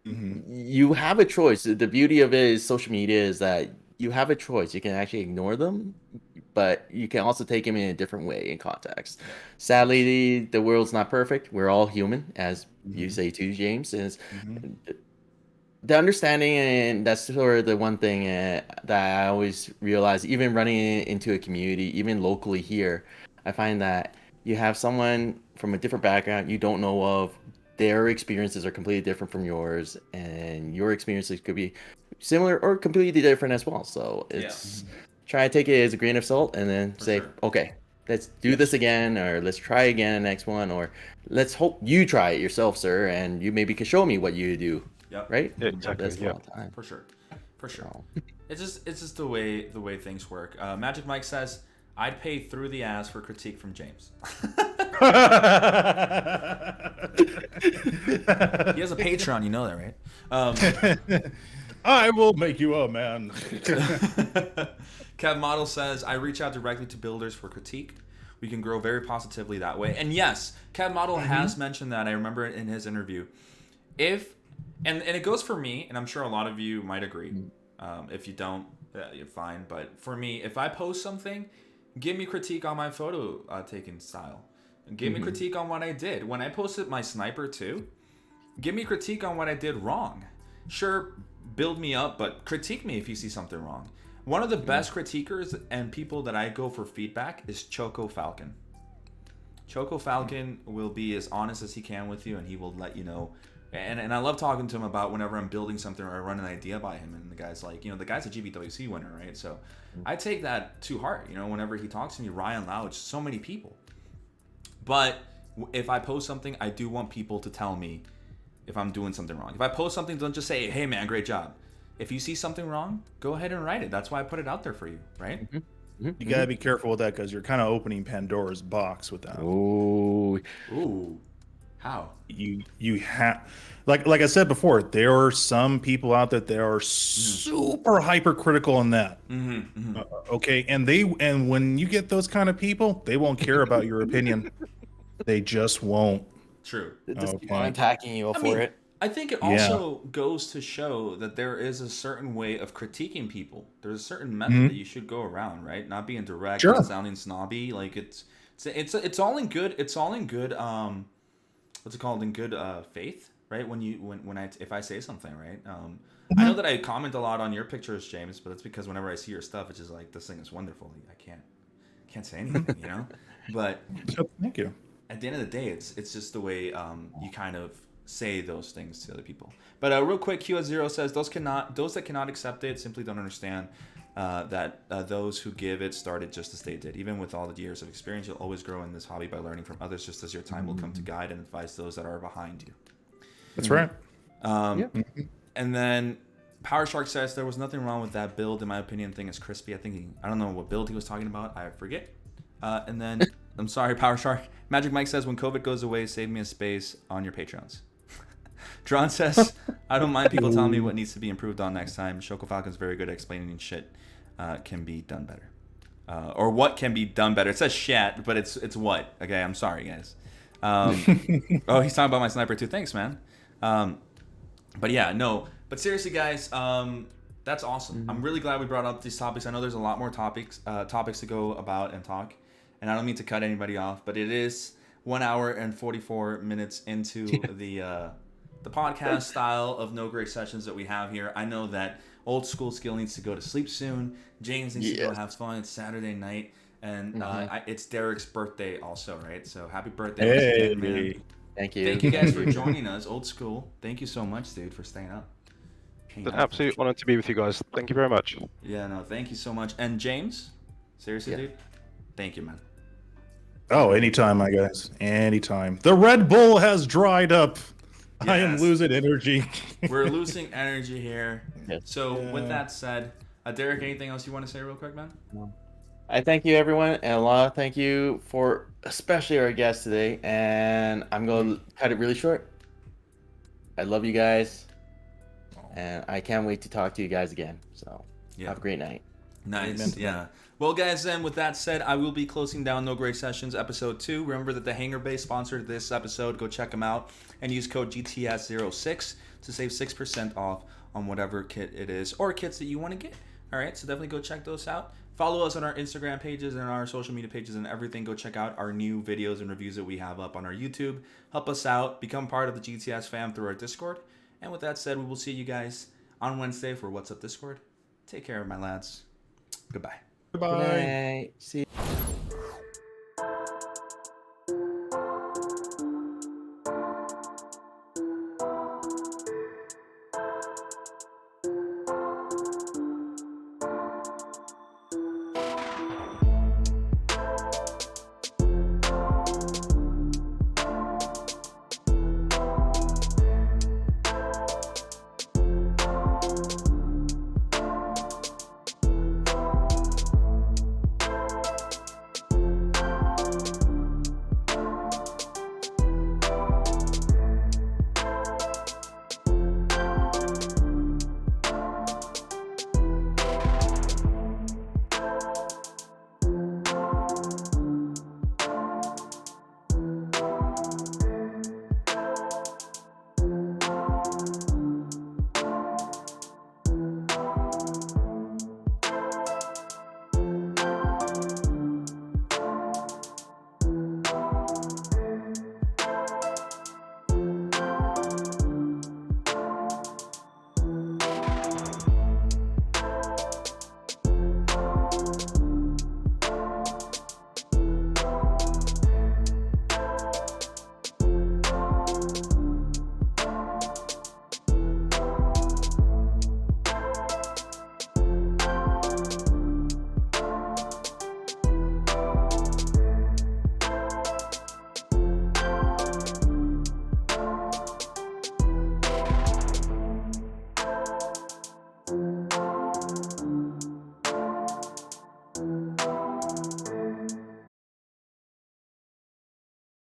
You have a choice. The beauty of it is social media is that you have a choice. You can actually ignore them, but you can also take them in a different way in context. Sadly, the world's not perfect. We're all human, as you say too, James. Is the understanding, and that's sort of the one thing that I always realize, even running into a community, even locally here, I find that you have someone from a different background you don't know of, their experiences are completely different from yours, and your experiences could be similar or completely different as well. So it's try to take it as a grain of salt, and then say, sure. okay, let's do this again, or let's try again the next one, or let's hope you try it yourself, sir, and you maybe can show me what you do. Yep. Right? Yeah, exactly, That's a lot of time. For sure. For sure. So, It's just the way things work. Magic Mike says, I'd pay through the ass for critique from James. He has a Patreon, you know that, right? I will make you a man. Kev Model says, I reach out directly to builders for critique. We can grow very positively that way. And yes, Kev Model has mentioned that. I remember it in his interview. If and it goes for me, and I'm sure a lot of you might agree. If you don't, you're fine. But for me, if I post something, give me critique on my photo taking style. Give me critique on what I did. When I posted my sniper too, give me critique on what I did wrong. Sure, build me up, but critique me if you see something wrong. One of the best critiquers and people that I go for feedback is Choco Falcon. Choco Falcon will be as honest as he can with you, and he will let you know. And I love talking to him about whenever I'm building something or I run an idea by him, and the guy's like, the guy's a GBWC winner, right? So I take that to heart, whenever he talks to me. Ryan Lau, so many people. But if I post something, I do want people to tell me if I'm doing something wrong. If I post something, don't just say, hey man, great job. If you see something wrong, go ahead and write it. That's why I put it out there for you, right? You gotta be careful with that because you're kind of opening Pandora's box with that. ooh, How? You have, like I said before, there are some people out there that are super hypercritical on that. Okay, and when you get those kind of people, they won't care about your opinion. They just won't. True. they just keep Okay. on attacking you for it. I think it also goes to show that there is a certain way of critiquing people. There's a certain method that you should go around, right? Not being direct, Sure. not sounding snobby. Like it's all in good. It's all in good. What's it called? In good faith, right? If I say something, right? I know that I comment a lot on your pictures, James, but that's because whenever I see your stuff, it's just like, this thing is wonderful. I can't say anything, But Thank you. at the end of the day, it's just the way you kind of say those things to other people. But real quick, Q0 says those that cannot accept it simply don't understand that those who give it started just as they did. Even with all the years of experience, you'll always grow in this hobby by learning from others, just as your time will come to guide and advise those that are behind you. That's right. And then Power Shark says there was nothing wrong with that build. In my opinion, thing is crispy. I don't know what build he was talking about. I forget. And then I'm sorry, Power Shark. Magic Mike says when COVID goes away, save me a space on your Patreons. Dron says, I don't mind people telling me what needs to be improved on next time. Shoko Falcon's very good at explaining shit can be done better. Or what can be done better. It says shat, but it's what? Okay, I'm sorry, guys. Oh, he's talking about my sniper too. Thanks, man. But yeah, no. But seriously, guys, that's awesome. I'm really glad we brought up these topics. I know there's a lot more topics to go about and talk. And I don't mean to cut anybody off, but it is 1 hour and 44 minutes into the podcast style of No Great Sessions that we have here. I know that Old School Skill needs to go to sleep soon. James needs to go have fun. It's Saturday night. And it's Derek's birthday also, right? So happy birthday, Hey. man. Thank you. Thank you guys for joining us, Old School. Thank you so much, dude, for staying up. It's an absolute honor to be with you guys. Thank you very much. Yeah, no, thank you so much. And James, seriously, dude, thank you, man. Oh, anytime, my guys. Anytime. The Red Bull has dried up. I am Yes. losing energy. We're losing energy here. Yes. So with that said, Derek, anything else you want to say real quick, man? I thank you, everyone, and a lot of thank you for especially our guest today. And I'm going to cut it really short. I love you guys, and I can't wait to talk to you guys again. So have a great night. Nice. Yeah. Well, guys, then with that said, I will be closing down No Great Sessions episode 2. Remember that the Hangar Base sponsored this episode. Go check them out and use code GTS06 to save 6% off on whatever kit it is or kits that you want to get. All right, so definitely go check those out. Follow us on our Instagram pages and our social media pages and everything. Go check out our new videos and reviews that we have up on our YouTube. Help us out. Become part of the GTS fam through our Discord. And with that said, we will see you guys on Wednesday for What's Up Discord. Take care, my lads. Goodbye. Goodbye. Good night. See you.